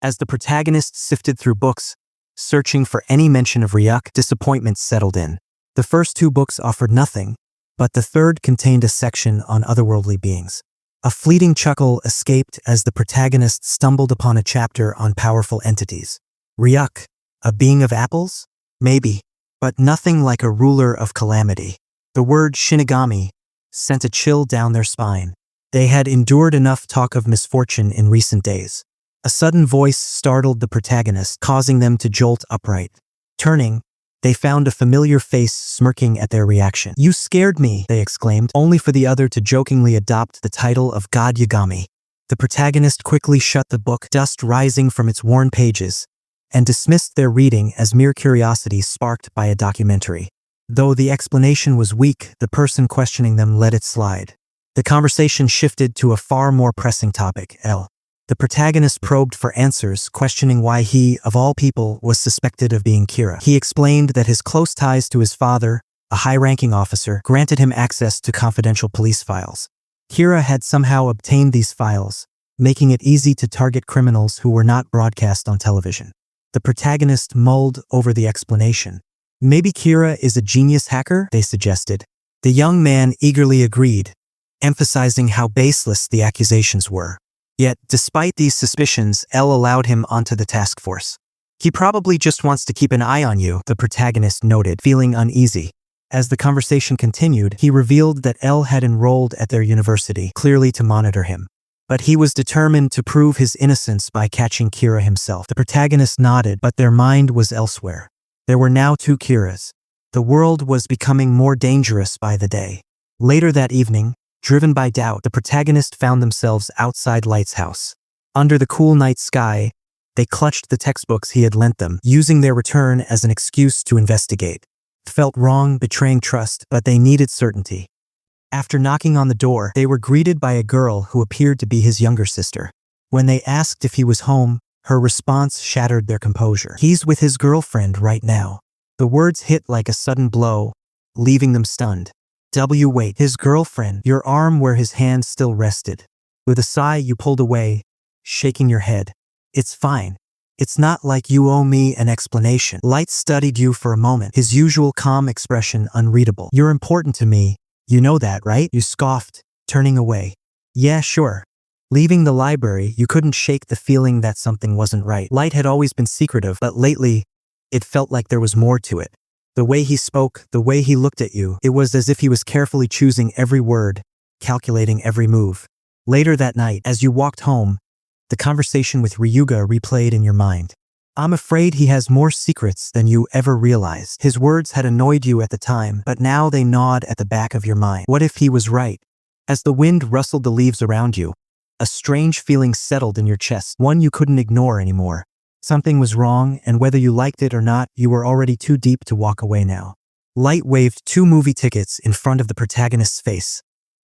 As the protagonist sifted through books, searching for any mention of Ryuk, disappointment settled in. The first 2 books offered nothing, but the third contained a section on otherworldly beings. A fleeting chuckle escaped as the protagonist stumbled upon a chapter on powerful entities. Ryuk, a being of apples? Maybe, but nothing like a ruler of calamity. The word Shinigami sent a chill down their spine. They had endured enough talk of misfortune in recent days. A sudden voice startled the protagonist, causing them to jolt upright. Turning, they found a familiar face smirking at their reaction. "You scared me," they exclaimed, only for the other to jokingly adopt the title of God Yagami. The protagonist quickly shut the book, dust rising from its worn pages, and dismissed their reading as mere curiosity sparked by a documentary. Though the explanation was weak, the person questioning them let it slide. The conversation shifted to a far more pressing topic, L. The protagonist probed for answers, questioning why he, of all people, was suspected of being Kira. He explained that his close ties to his father, a high-ranking officer, granted him access to confidential police files. Kira had somehow obtained these files, making it easy to target criminals who were not broadcast on television. The protagonist mulled over the explanation. "Maybe Kira is a genius hacker," they suggested. The young man eagerly agreed, emphasizing how baseless the accusations were. Yet, despite these suspicions, L allowed him onto the task force. "He probably just wants to keep an eye on you," the protagonist noted, feeling uneasy. As the conversation continued, he revealed that L had enrolled at their university, clearly to monitor him. But he was determined to prove his innocence by catching Kira himself. The protagonist nodded, but their mind was elsewhere. There were now two Kiras. The world was becoming more dangerous by the day. Later that evening, driven by doubt, the protagonist found themselves outside Light's house. Under the cool night sky, they clutched the textbooks he had lent them, using their return as an excuse to investigate. It felt wrong, betraying trust, but they needed certainty. After knocking on the door, they were greeted by a girl who appeared to be his younger sister. When they asked if he was home, her response shattered their composure. "He's with his girlfriend right now." The words hit like a sudden blow, leaving them stunned. Wait, his girlfriend, your arm where his hand still rested. With a sigh, you pulled away, shaking your head. "It's fine. It's not like you owe me an explanation." Light studied you for a moment, his usual calm expression unreadable. "You're important to me. You know that, right?" You scoffed, turning away. "Yeah, sure." Leaving the library, you couldn't shake the feeling that something wasn't right. Light had always been secretive, but lately, it felt like there was more to it. The way he spoke, the way he looked at you, it was as if he was carefully choosing every word, calculating every move. Later that night, as you walked home, the conversation with Ryuga replayed in your mind. "I'm afraid he has more secrets than you ever realized." His words had annoyed you at the time, but now they gnawed at the back of your mind. What if he was right? As the wind rustled the leaves around you, a strange feeling settled in your chest, one you couldn't ignore anymore. Something was wrong, and whether you liked it or not, you were already too deep to walk away now. Light waved 2 movie tickets in front of the protagonist's face,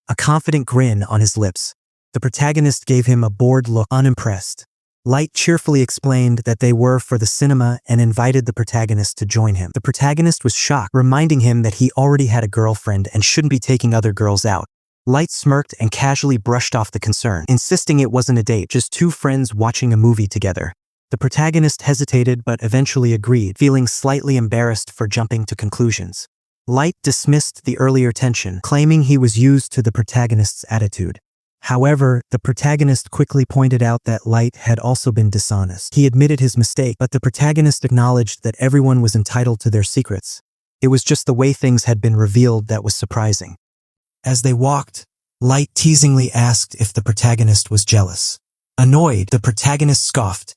a confident grin on his lips. The protagonist gave him a bored look, unimpressed. Light cheerfully explained that they were for the cinema and invited the protagonist to join him. The protagonist was shocked, reminding him that he already had a girlfriend and shouldn't be taking other girls out. Light smirked and casually brushed off the concern, insisting it wasn't a date, just 2 friends watching a movie together. The protagonist hesitated but eventually agreed, feeling slightly embarrassed for jumping to conclusions. Light dismissed the earlier tension, claiming he was used to the protagonist's attitude. However, the protagonist quickly pointed out that Light had also been dishonest. He admitted his mistake, but the protagonist acknowledged that everyone was entitled to their secrets. It was just the way things had been revealed that was surprising. As they walked, Light teasingly asked if the protagonist was jealous. Annoyed, the protagonist scoffed,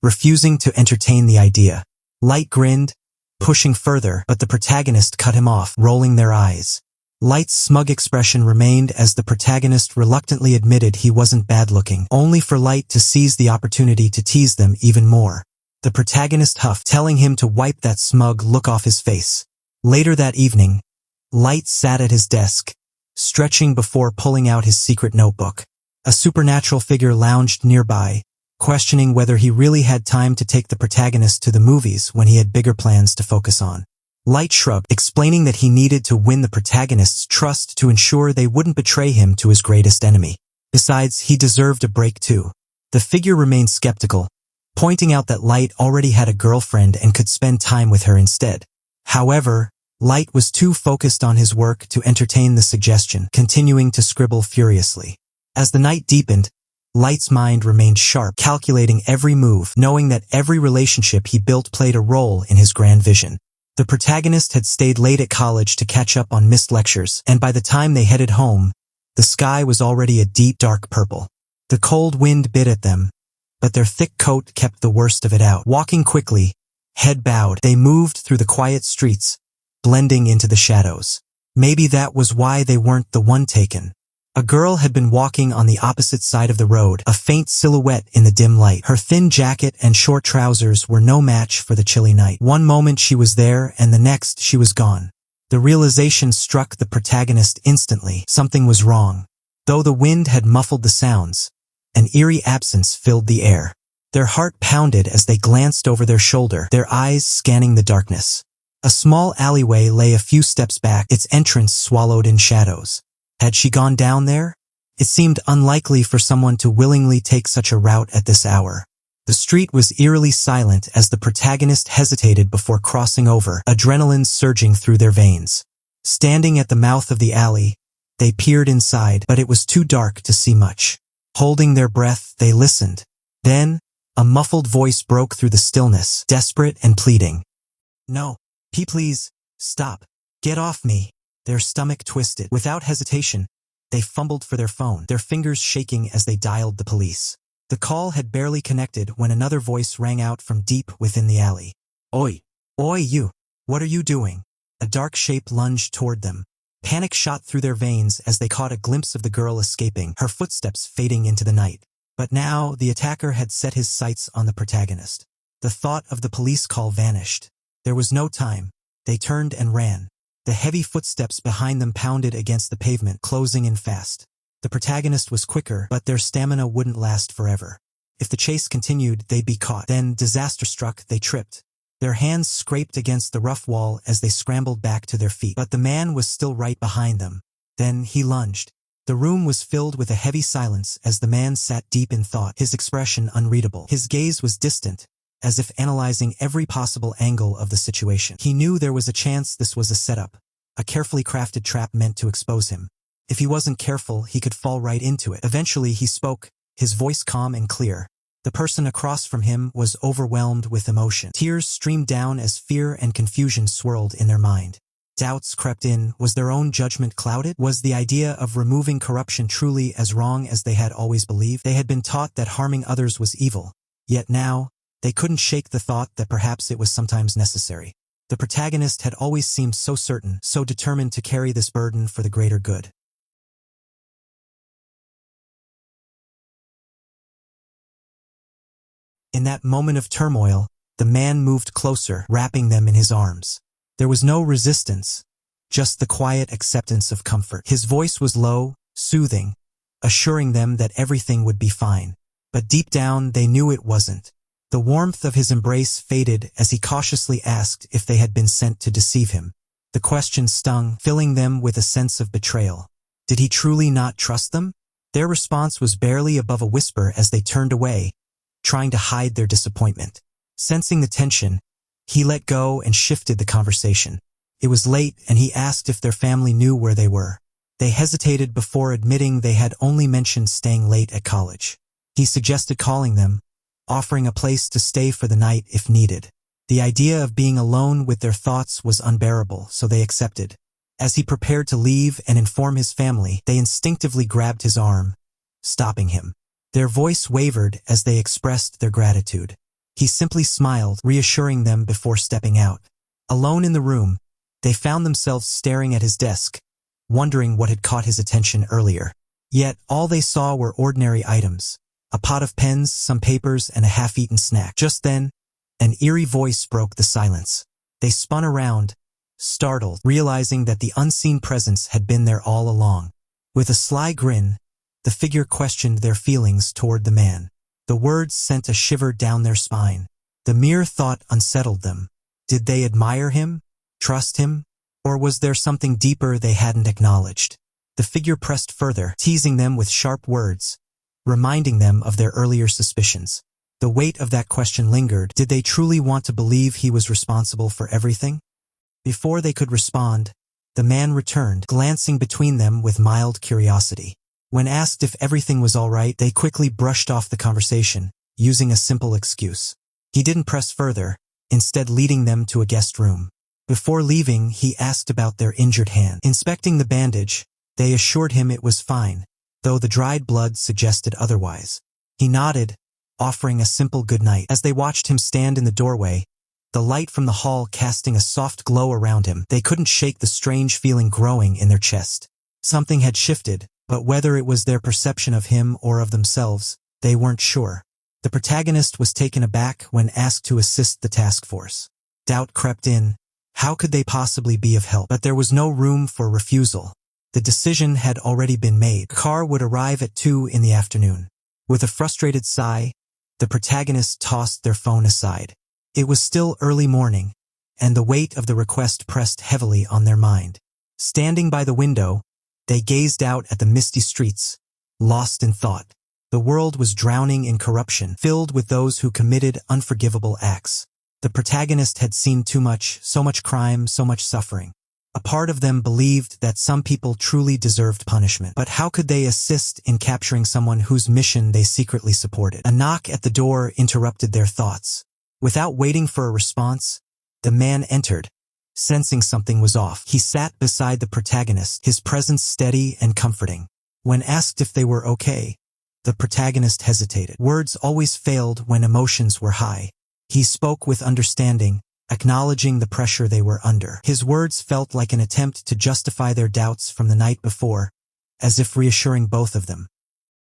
refusing to entertain the idea. Light grinned, pushing further, but the protagonist cut him off, rolling their eyes. Light's smug expression remained as the protagonist reluctantly admitted he wasn't bad-looking, only for Light to seize the opportunity to tease them even more. The protagonist huffed, telling him to wipe that smug look off his face. Later that evening, Light sat at his desk, stretching before pulling out his secret notebook. A supernatural figure lounged nearby, questioning whether he really had time to take the protagonist to the movies when he had bigger plans to focus on. Light shrugged, explaining that he needed to win the protagonist's trust to ensure they wouldn't betray him to his greatest enemy. Besides, he deserved a break too. The figure remained skeptical, pointing out that Light already had a girlfriend and could spend time with her instead. However, Light was too focused on his work to entertain the suggestion, continuing to scribble furiously. As the night deepened, Light's mind remained sharp, calculating every move, knowing that every relationship he built played a role in his grand vision. The protagonist had stayed late at college to catch up on missed lectures, and by the time they headed home, the sky was already a deep dark purple. The cold wind bit at them, but their thick coat kept the worst of it out. Walking quickly, head bowed, they moved through the quiet streets, blending into the shadows. Maybe that was why they weren't the one taken. A girl had been walking on the opposite side of the road, a faint silhouette in the dim light. Her thin jacket and short trousers were no match for the chilly night. One moment she was there, and the next she was gone. The realization struck the protagonist instantly. Something was wrong. Though the wind had muffled the sounds, an eerie absence filled the air. Their heart pounded as they glanced over their shoulder, their eyes scanning the darkness. A small alleyway lay a few steps back, its entrance swallowed in shadows. Had she gone down there? It seemed unlikely for someone to willingly take such a route at this hour. The street was eerily silent as the protagonist hesitated before crossing over, adrenaline surging through their veins. Standing at the mouth of the alley, they peered inside, but it was too dark to see much. Holding their breath, they listened. Then, a muffled voice broke through the stillness, desperate and pleading. "No, please, stop. Get off me." Their stomach twisted. Without hesitation, they fumbled for their phone, their fingers shaking as they dialed the police. The call had barely connected when another voice rang out from deep within the alley. "Oi! Oi, you! What are you doing?" A dark shape lunged toward them. Panic shot through their veins as they caught a glimpse of the girl escaping, her footsteps fading into the night. But now the attacker had set his sights on the protagonist. The thought of the police call vanished. There was no time. They turned and ran. The heavy footsteps behind them pounded against the pavement, closing in fast. The protagonist was quicker, but their stamina wouldn't last forever. If the chase continued, they'd be caught. Then, disaster struck, they tripped. Their hands scraped against the rough wall as they scrambled back to their feet. But the man was still right behind them. Then he lunged. The room was filled with a heavy silence as the man sat deep in thought, his expression unreadable. His gaze was distant, as if analyzing every possible angle of the situation. He knew there was a chance this was a setup, a carefully crafted trap meant to expose him. If he wasn't careful, he could fall right into it. Eventually he spoke, his voice calm and clear. The person across from him was overwhelmed with emotion. Tears streamed down as fear and confusion swirled in their mind. Doubts crept in. Was their own judgment clouded? Was the idea of removing corruption truly as wrong as they had always believed? They had been taught that harming others was evil. Yet now, they couldn't shake the thought that perhaps it was sometimes necessary. The protagonist had always seemed so certain, so determined to carry this burden for the greater good. In that moment of turmoil, the man moved closer, wrapping them in his arms. There was no resistance, just the quiet acceptance of comfort. His voice was low, soothing, assuring them that everything would be fine. But deep down, they knew it wasn't. The warmth of his embrace faded as he cautiously asked if they had been sent to deceive him. The question stung, filling them with a sense of betrayal. Did he truly not trust them? Their response was barely above a whisper as they turned away, trying to hide their disappointment. Sensing the tension, he let go and shifted the conversation. It was late, and he asked if their family knew where they were. They hesitated before admitting they had only mentioned staying late at college. He suggested calling them, offering a place to stay for the night if needed. The idea of being alone with their thoughts was unbearable, so they accepted. As he prepared to leave and inform his family, they instinctively grabbed his arm, stopping him. Their voice wavered as they expressed their gratitude. He simply smiled, reassuring them before stepping out. Alone in the room, they found themselves staring at his desk, wondering what had caught his attention earlier. Yet, all they saw were ordinary items. A pot of pens, some papers, and a half-eaten snack. Just then, an eerie voice broke the silence. They spun around, startled, realizing that the unseen presence had been there all along. With a sly grin, the figure questioned their feelings toward the man. The words sent a shiver down their spine. The mere thought unsettled them. Did they admire him, trust him, or was there something deeper they hadn't acknowledged? The figure pressed further, teasing them with sharp words, reminding them of their earlier suspicions. The weight of that question lingered. Did they truly want to believe he was responsible for everything? Before they could respond, the man returned, glancing between them with mild curiosity. When asked if everything was all right, they quickly brushed off the conversation, using a simple excuse. He didn't press further, instead leading them to a guest room. Before leaving, he asked about their injured hand. Inspecting the bandage, they assured him it was fine, though the dried blood suggested otherwise. He nodded, offering a simple good night. As they watched him stand in the doorway, the light from the hall casting a soft glow around him, they couldn't shake the strange feeling growing in their chest. Something had shifted, but whether it was their perception of him or of themselves, they weren't sure. The protagonist was taken aback when asked to assist the task force. Doubt crept in. How could they possibly be of help? But there was no room for refusal. The decision had already been made. The car would arrive at 2 in the afternoon. With a frustrated sigh, the protagonists tossed their phone aside. It was still early morning, and the weight of the request pressed heavily on their mind. Standing by the window, they gazed out at the misty streets, lost in thought. The world was drowning in corruption, filled with those who committed unforgivable acts. The protagonist had seen too much, so much crime, so much suffering. A part of them believed that some people truly deserved punishment. But how could they assist in capturing someone whose mission they secretly supported? A knock at the door interrupted their thoughts. Without waiting for a response, the man entered. Sensing something was off, he sat beside the protagonist, his presence steady and comforting. When asked if they were okay, the protagonist hesitated. Words always failed when emotions were high. He spoke with understanding, acknowledging the pressure they were under. His words felt like an attempt to justify their doubts from the night before, as if reassuring both of them.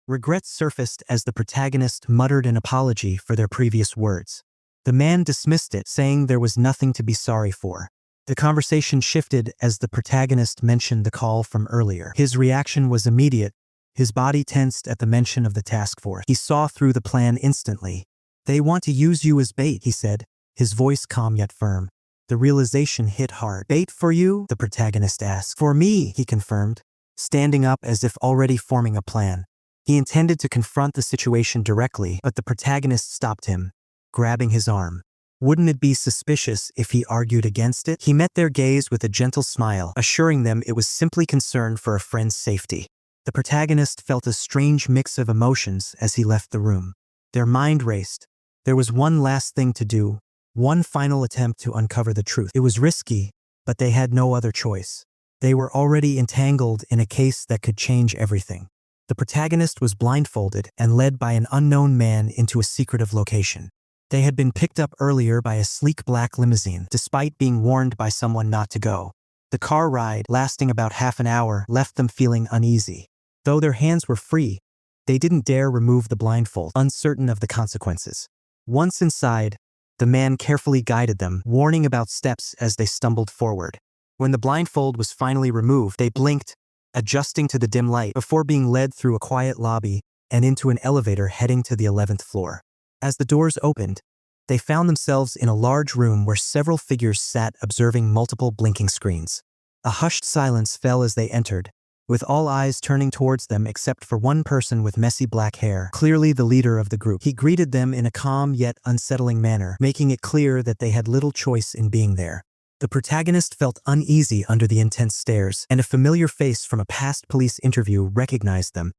Regret surfaced as the protagonist muttered an apology for their previous words. The man dismissed it, saying there was nothing to be sorry for. The conversation shifted as the protagonist mentioned the call from earlier. His reaction was immediate. His body tensed at the mention of the task force. He saw through the plan instantly. "They want to use you as bait," he said, his voice calm yet firm. The realization hit hard. "Bait for you?" the protagonist asked. "For me," he confirmed, standing up as if already forming a plan. He intended to confront the situation directly, but the protagonist stopped him, grabbing his arm. Wouldn't it be suspicious if he argued against it? He met their gaze with a gentle smile, assuring them it was simply concern for a friend's safety. The protagonist felt a strange mix of emotions as he left the room. Their mind raced. There was one last thing to do, one final attempt to uncover the truth. It was risky, but they had no other choice. They were already entangled in a case that could change everything. The protagonist was blindfolded and led by an unknown man into a secretive location. They had been picked up earlier by a sleek black limousine, despite being warned by someone not to go. The car ride, lasting about half an hour, left them feeling uneasy. Though their hands were free, they didn't dare remove the blindfold, uncertain of the consequences. Once inside, the man carefully guided them, warning about steps as they stumbled forward. When the blindfold was finally removed, they blinked, adjusting to the dim light, before being led through a quiet lobby and into an elevator heading to the 11th floor. As the doors opened, they found themselves in a large room where several figures sat observing multiple blinking screens. A hushed silence fell as they entered, with all eyes turning towards them except for one person with messy black hair, clearly the leader of the group. He greeted them in a calm yet unsettling manner, making it clear that they had little choice in being there. The protagonist felt uneasy under the intense stares, and a familiar face from a past police interview recognized them,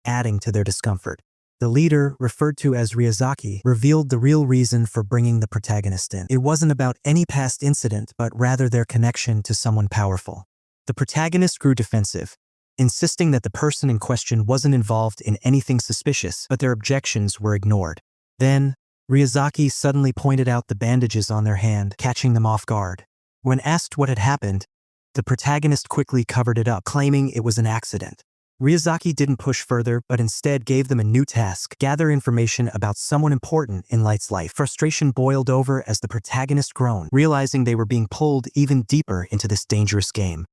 adding to their discomfort. The leader, referred to as Ryazaki, revealed the real reason for bringing the protagonist in. It wasn't about any past incident, but rather their connection to someone powerful. The protagonist grew defensive, insisting that the person in question wasn't involved in anything suspicious, but their objections were ignored. Then, Ryazaki suddenly pointed out the bandages on their hand, catching them off guard. When asked what had happened, the protagonist quickly covered it up, claiming it was an accident. Ryazaki didn't push further, but instead gave them a new task: gather information about someone important in Light's life. Frustration boiled over as the protagonist groaned, realizing they were being pulled even deeper into this dangerous game.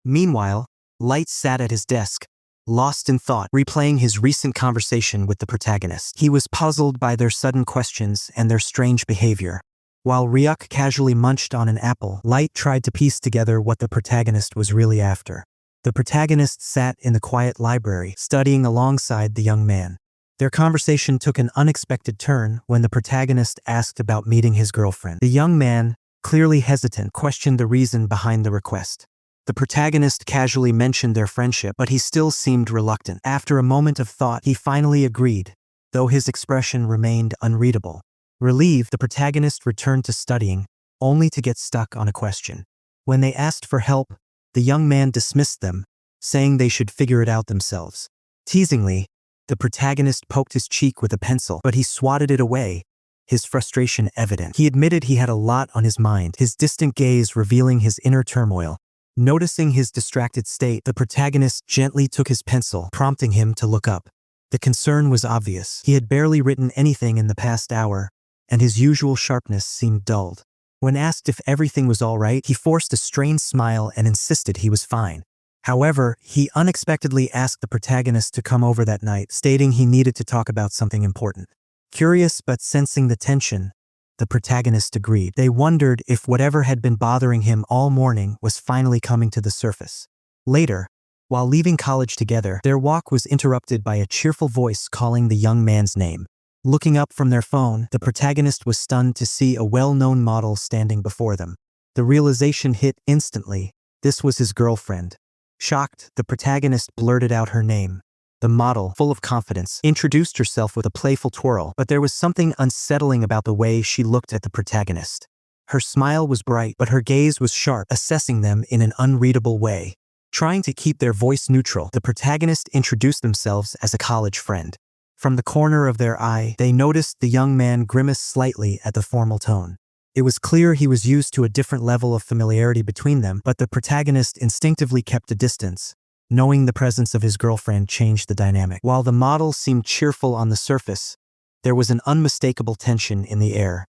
Meanwhile, Light sat at his desk, lost in thought, replaying his recent conversation with the protagonist. He was puzzled by their sudden questions and their strange behavior. While Ryuk casually munched on an apple, Light tried to piece together what the protagonist was really after. The protagonist sat in the quiet library, studying alongside the young man. Their conversation took an unexpected turn when the protagonist asked about meeting his girlfriend. The young man, clearly hesitant, questioned the reason behind the request. The protagonist casually mentioned their friendship, but he still seemed reluctant. After a moment of thought, he finally agreed, though his expression remained unreadable. Relieved, the protagonist returned to studying, only to get stuck on a question. When they asked for help, the young man dismissed them, saying they should figure it out themselves. Teasingly, the protagonist poked his cheek with a pencil, but he swatted it away, his frustration evident. He admitted he had a lot on his mind, his distant gaze revealing his inner turmoil. Noticing his distracted state, the protagonist gently took his pencil, prompting him to look up. The concern was obvious. He had barely written anything in the past hour, and his usual sharpness seemed dulled. When asked if everything was all right, he forced a strained smile and insisted he was fine. However, he unexpectedly asked the protagonist to come over that night, stating he needed to talk about something important. Curious but sensing the tension, the protagonist agreed. They wondered if whatever had been bothering him all morning was finally coming to the surface. Later, while leaving college together, their walk was interrupted by a cheerful voice calling the young man's name. Looking up from their phone, the protagonist was stunned to see a well-known model standing before them. The realization hit instantly. This was his girlfriend. Shocked, the protagonist blurted out her name. The model, full of confidence, introduced herself with a playful twirl, but there was something unsettling about the way she looked at the protagonist. Her smile was bright, but her gaze was sharp, assessing them in an unreadable way. Trying to keep their voice neutral, the protagonist introduced themselves as a college friend. From the corner of their eye, they noticed the young man grimace slightly at the formal tone. It was clear he was used to a different level of familiarity between them, but the protagonist instinctively kept a distance. Knowing the presence of his girlfriend changed the dynamic. While the model seemed cheerful on the surface, there was an unmistakable tension in the air.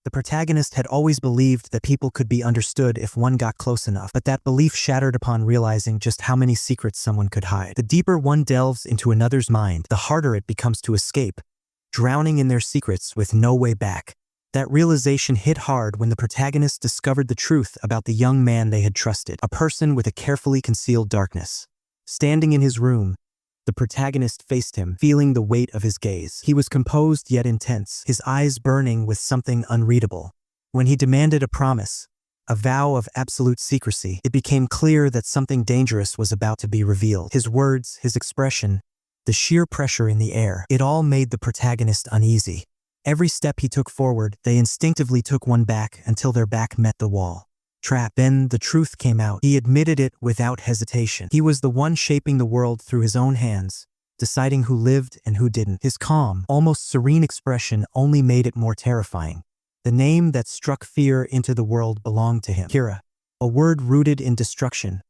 The protagonist had always believed that people could be understood if one got close enough, but that belief shattered upon realizing just how many secrets someone could hide. The deeper one delves into another's mind, the harder it becomes to escape, drowning in their secrets with no way back. That realization hit hard when the protagonist discovered the truth about the young man they had trusted, a person with a carefully concealed darkness. Standing in his room, the protagonist faced him, feeling the weight of his gaze. He was composed yet intense, his eyes burning with something unreadable. When he demanded a promise, a vow of absolute secrecy, it became clear that something dangerous was about to be revealed. His words, his expression, the sheer pressure in the air, it all made the protagonist uneasy. Every step he took forward, they instinctively took one back until their back met the wall. Trapped. Then the truth came out. He admitted it without hesitation. He was the one shaping the world through his own hands, deciding who lived and who didn't. His calm, almost serene expression only made it more terrifying. The name that struck fear into the world belonged to him. Kira. A word rooted in destruction.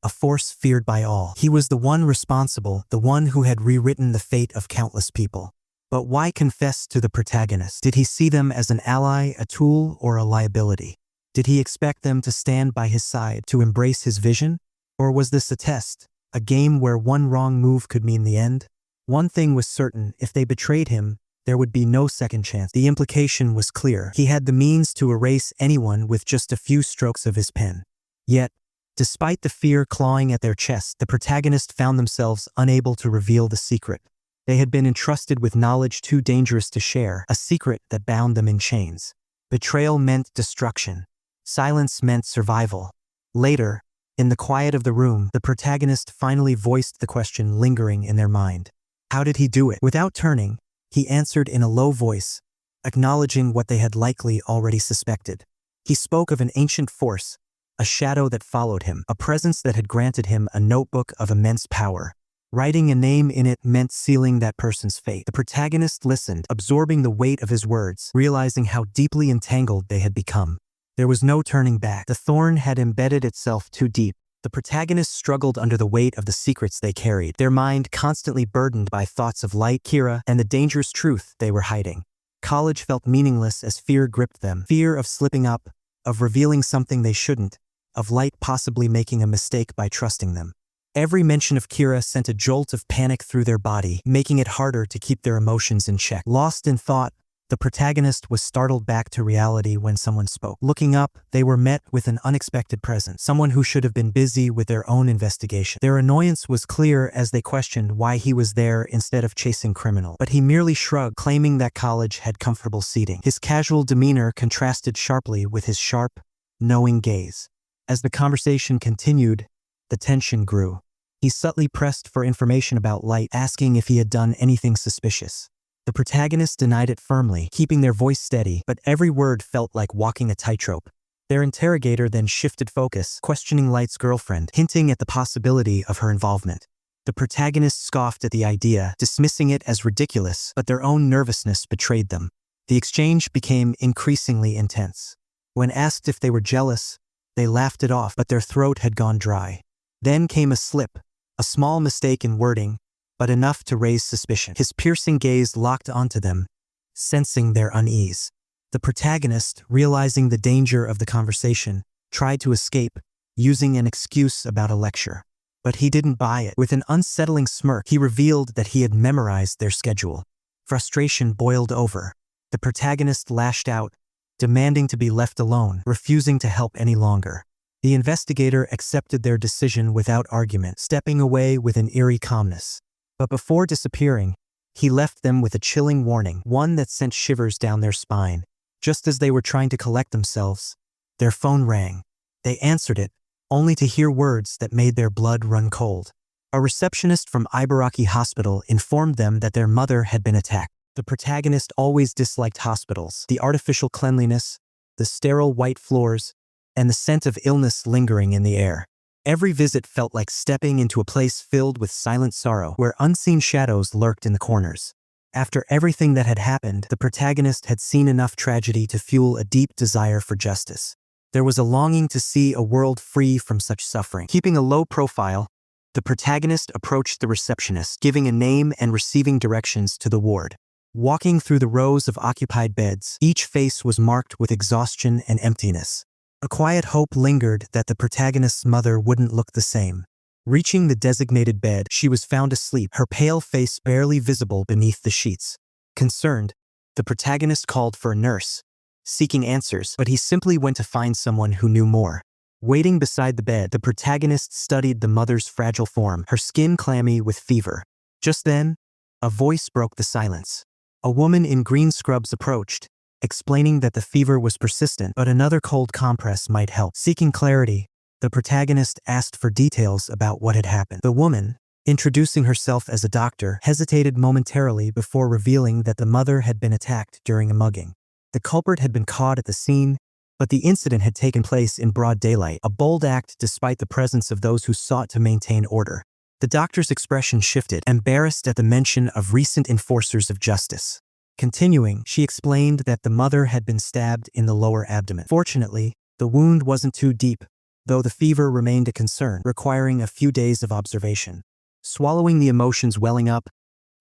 A force feared by all. He was the one responsible, the one who had rewritten the fate of countless people. But why confess to the protagonist? Did he see them as an ally, a tool, or a liability? Did he expect them to stand by his side, to embrace his vision? Or was this a test, a game where one wrong move could mean the end? One thing was certain, if they betrayed him, there would be no second chance. The implication was clear. He had the means to erase anyone with just a few strokes of his pen. Yet, despite the fear clawing at their chests, the protagonist found themselves unable to reveal the secret. They had been entrusted with knowledge too dangerous to share, a secret that bound them in chains. Betrayal meant destruction. Silence meant survival. Later, in the quiet of the room, the protagonist finally voiced the question lingering in their mind. How did he do it? Without turning, he answered in a low voice, acknowledging what they had likely already suspected. He spoke of an ancient force, a shadow that followed him, a presence that had granted him a notebook of immense power. Writing a name in it meant sealing that person's fate. The protagonist listened, absorbing the weight of his words, realizing how deeply entangled they had become. There was no turning back. The thorn had embedded itself too deep. The protagonist struggled under the weight of the secrets they carried, their mind constantly burdened by thoughts of light, Kira, and the dangerous truth they were hiding. College felt meaningless as fear gripped them. Fear of slipping up, of revealing something they shouldn't, of light possibly making a mistake by trusting them. Every mention of Kira sent a jolt of panic through their body, making it harder to keep their emotions in check. Lost in thought, the protagonist was startled back to reality when someone spoke. Looking up, they were met with an unexpected presence, someone who should have been busy with their own investigation. Their annoyance was clear as they questioned why he was there instead of chasing criminals, but he merely shrugged, claiming that college had comfortable seating. His casual demeanor contrasted sharply with his sharp, knowing gaze. As the conversation continued, the tension grew. He subtly pressed for information about Light, asking if he had done anything suspicious. The protagonist denied it firmly, keeping their voice steady, but every word felt like walking a tightrope. Their interrogator then shifted focus, questioning Light's girlfriend, hinting at the possibility of her involvement. The protagonist scoffed at the idea, dismissing it as ridiculous, but their own nervousness betrayed them. The exchange became increasingly intense. When asked if they were jealous, they laughed it off, but their throat had gone dry. Then came a slip, a small mistake in wording, but enough to raise suspicion. His piercing gaze locked onto them, sensing their unease. The protagonist, realizing the danger of the conversation, tried to escape, using an excuse about a lecture. But he didn't buy it. With an unsettling smirk, he revealed that he had memorized their schedule. Frustration boiled over. The protagonist lashed out, demanding to be left alone, refusing to help any longer. The investigator accepted their decision without argument, stepping away with an eerie calmness. But before disappearing, he left them with a chilling warning, one that sent shivers down their spine. Just as they were trying to collect themselves, their phone rang. They answered it, only to hear words that made their blood run cold. A receptionist from Ibaraki Hospital informed them that their mother had been attacked. The protagonist always disliked hospitals, the artificial cleanliness, the sterile white floors, and the scent of illness lingering in the air. Every visit felt like stepping into a place filled with silent sorrow, where unseen shadows lurked in the corners. After everything that had happened, the protagonist had seen enough tragedy to fuel a deep desire for justice. There was a longing to see a world free from such suffering. Keeping a low profile, the protagonist approached the receptionist, giving a name and receiving directions to the ward. Walking through the rows of occupied beds, each face was marked with exhaustion and emptiness. A quiet hope lingered that the protagonist's mother wouldn't look the same. Reaching the designated bed, she was found asleep, her pale face barely visible beneath the sheets. Concerned, the protagonist called for a nurse, seeking answers, but he simply went to find someone who knew more. Waiting beside the bed, the protagonist studied the mother's fragile form, her skin clammy with fever. Just then, a voice broke the silence. A woman in green scrubs approached, explaining that the fever was persistent, but another cold compress might help. Seeking clarity, the protagonist asked for details about what had happened. The woman, introducing herself as a doctor, hesitated momentarily before revealing that the mother had been attacked during a mugging. The culprit had been caught at the scene, but the incident had taken place in broad daylight, a bold act despite the presence of those who sought to maintain order. The doctor's expression shifted, embarrassed at the mention of recent enforcers of justice. Continuing, she explained that the mother had been stabbed in the lower abdomen. Fortunately, the wound wasn't too deep, though the fever remained a concern, requiring a few days of observation. Swallowing the emotions welling up,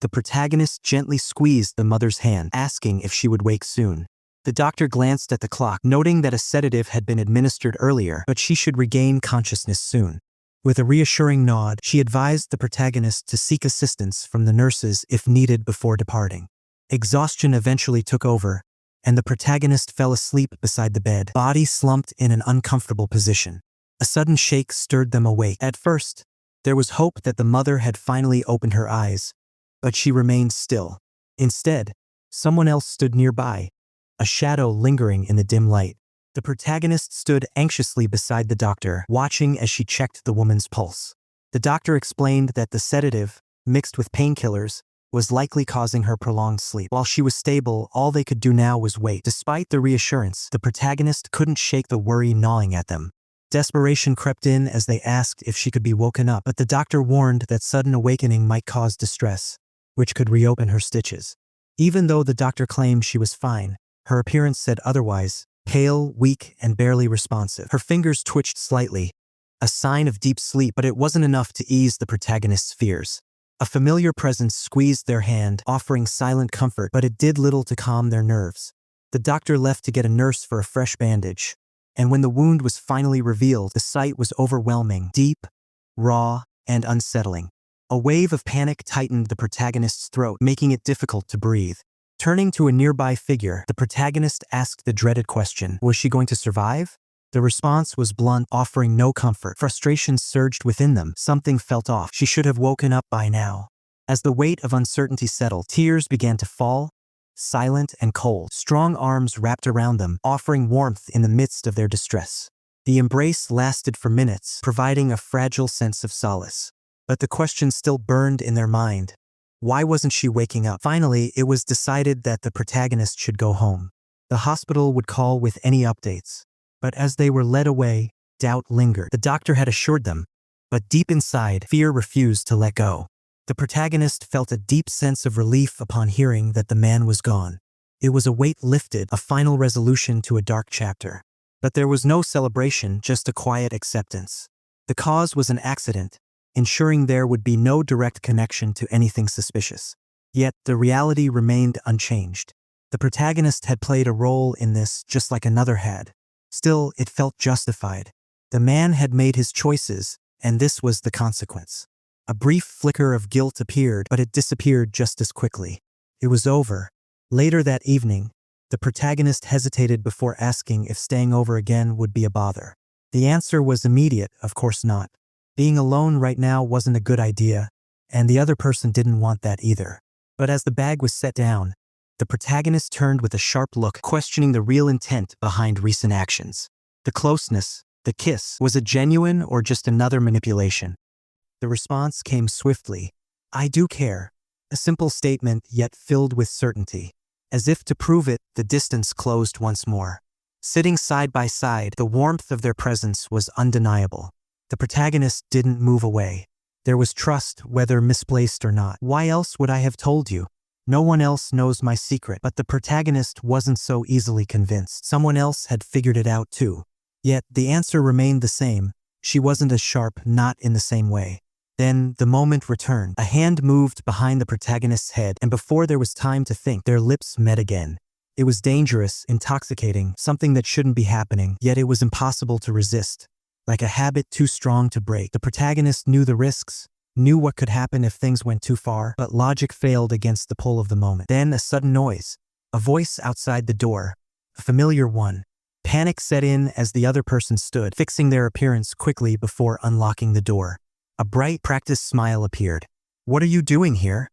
the protagonist gently squeezed the mother's hand, asking if she would wake soon. The doctor glanced at the clock, noting that a sedative had been administered earlier, but she should regain consciousness soon. With a reassuring nod, she advised the protagonist to seek assistance from the nurses if needed before departing. Exhaustion eventually took over, and the protagonist fell asleep beside the bed, body slumped in an uncomfortable position. A sudden shake stirred them awake. At first, there was hope that the mother had finally opened her eyes, but she remained still. Instead, someone else stood nearby, a shadow lingering in the dim light. The protagonist stood anxiously beside the doctor, watching as she checked the woman's pulse. The doctor explained that the sedative, mixed with painkillers, was likely causing her prolonged sleep. While she was stable, all they could do now was wait. Despite the reassurance, the protagonist couldn't shake the worry gnawing at them. Desperation crept in as they asked if she could be woken up, but the doctor warned that sudden awakening might cause distress, which could reopen her stitches. Even though the doctor claimed she was fine, her appearance said otherwise, pale, weak, and barely responsive. Her fingers twitched slightly, a sign of deep sleep, but it wasn't enough to ease the protagonist's fears. A familiar presence squeezed their hand, offering silent comfort, but it did little to calm their nerves. The doctor left to get a nurse for a fresh bandage, and when the wound was finally revealed, the sight was overwhelming, deep, raw, and unsettling. A wave of panic tightened the protagonist's throat, making it difficult to breathe. Turning to a nearby figure, the protagonist asked the dreaded question, was she going to survive? The response was blunt, offering no comfort. Frustration surged within them. Something felt off. She should have woken up by now. As the weight of uncertainty settled, tears began to fall, silent and cold. Strong arms wrapped around them, offering warmth in the midst of their distress. The embrace lasted for minutes, providing a fragile sense of solace. But the question still burned in their mind. Why wasn't she waking up? Finally, it was decided that the protagonist should go home. The hospital would call with any updates. But as they were led away, doubt lingered. The doctor had assured them, but deep inside, fear refused to let go. The protagonist felt a deep sense of relief upon hearing that the man was gone. It was a weight lifted, a final resolution to a dark chapter. But there was no celebration, just a quiet acceptance. The cause was an accident, ensuring there would be no direct connection to anything suspicious. Yet the reality remained unchanged. The protagonist had played a role in this just like another had. Still, it felt justified. The man had made his choices, and this was the consequence. A brief flicker of guilt appeared, but it disappeared just as quickly. It was over. Later that evening, the protagonist hesitated before asking if staying over again would be a bother. The answer was immediate, of course not. Being alone right now wasn't a good idea, and the other person didn't want that either. But as the bag was set down, the protagonist turned with a sharp look, questioning the real intent behind recent actions. The closeness, the kiss, was it genuine or just another manipulation? The response came swiftly. "I do care." A simple statement, yet filled with certainty. As if to prove it, the distance closed once more. Sitting side by side, the warmth of their presence was undeniable. The protagonist didn't move away. There was trust, whether misplaced or not. "Why else would I have told you? No one else knows my secret." But the protagonist wasn't so easily convinced. Someone else had figured it out too. Yet the answer remained the same. She wasn't as sharp, not in the same way. Then the moment returned. A hand moved behind the protagonist's head, and before there was time to think, their lips met again. It was dangerous, intoxicating, something that shouldn't be happening, yet it was impossible to resist. Like a habit too strong to break. The protagonist knew the risks, knew what could happen if things went too far, but logic failed against the pull of the moment. Then a sudden noise. A voice outside the door. A familiar one. Panic set in as the other person stood, fixing their appearance quickly before unlocking the door. A bright, practiced smile appeared. "What are you doing here?"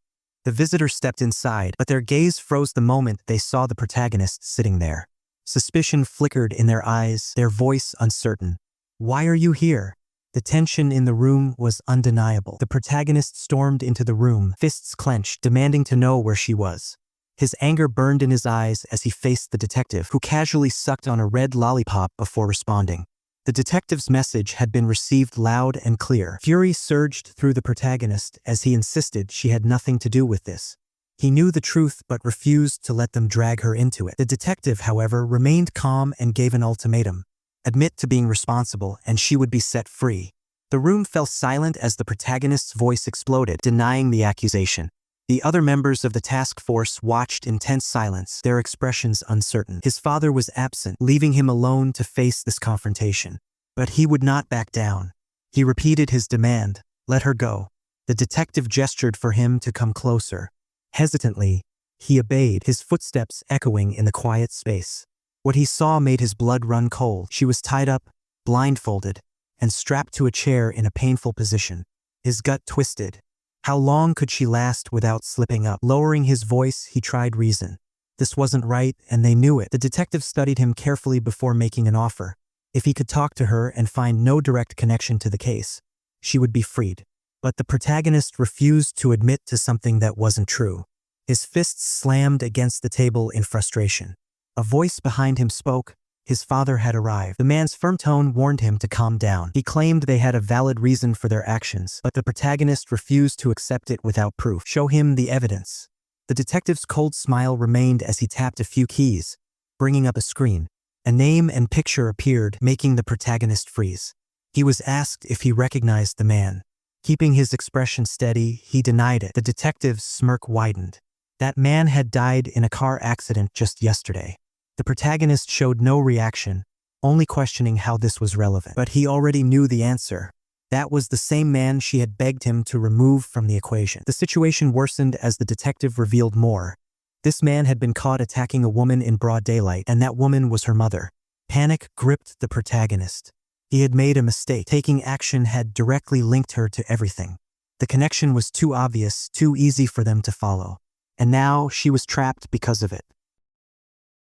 The visitor stepped inside, but their gaze froze the moment they saw the protagonist sitting there. Suspicion flickered in their eyes, their voice uncertain. "Why are you here?" The tension in the room was undeniable. The protagonist stormed into the room, fists clenched, demanding to know where she was. His anger burned in his eyes as he faced the detective, who casually sucked on a red lollipop before responding. The detective's message had been received loud and clear. Fury surged through the protagonist as he insisted she had nothing to do with this. He knew the truth but refused to let them drag her into it. The detective, however, remained calm and gave an ultimatum. Admit to being responsible, and she would be set free. The room fell silent as the protagonist's voice exploded, denying the accusation. The other members of the task force watched in tense silence, their expressions uncertain. His father was absent, leaving him alone to face this confrontation. But he would not back down. He repeated his demand, "Let her go." The detective gestured for him to come closer. Hesitantly, he obeyed, his footsteps echoing in the quiet space. What he saw made his blood run cold. She was tied up, blindfolded, and strapped to a chair in a painful position. His gut twisted. How long could she last without slipping up? Lowering his voice, he tried reason. This wasn't right, and they knew it. The detective studied him carefully before making an offer. If he could talk to her and find no direct connection to the case, she would be freed. But the protagonist refused to admit to something that wasn't true. His fists slammed against the table in frustration. A voice behind him spoke. His father had arrived. The man's firm tone warned him to calm down. He claimed they had a valid reason for their actions, but the protagonist refused to accept it without proof. "Show him the evidence." The detective's cold smile remained as he tapped a few keys, bringing up a screen. A name and picture appeared, making the protagonist freeze. He was asked if he recognized the man. Keeping his expression steady, he denied it. The detective's smirk widened. That man had died in a car accident just yesterday. The protagonist showed no reaction, only questioning how this was relevant. But he already knew the answer. That was the same man she had begged him to remove from the equation. The situation worsened as the detective revealed more. This man had been caught attacking a woman in broad daylight, and that woman was her mother. Panic gripped the protagonist. He had made a mistake. Taking action had directly linked her to everything. The connection was too obvious, too easy for them to follow. And now she was trapped because of it.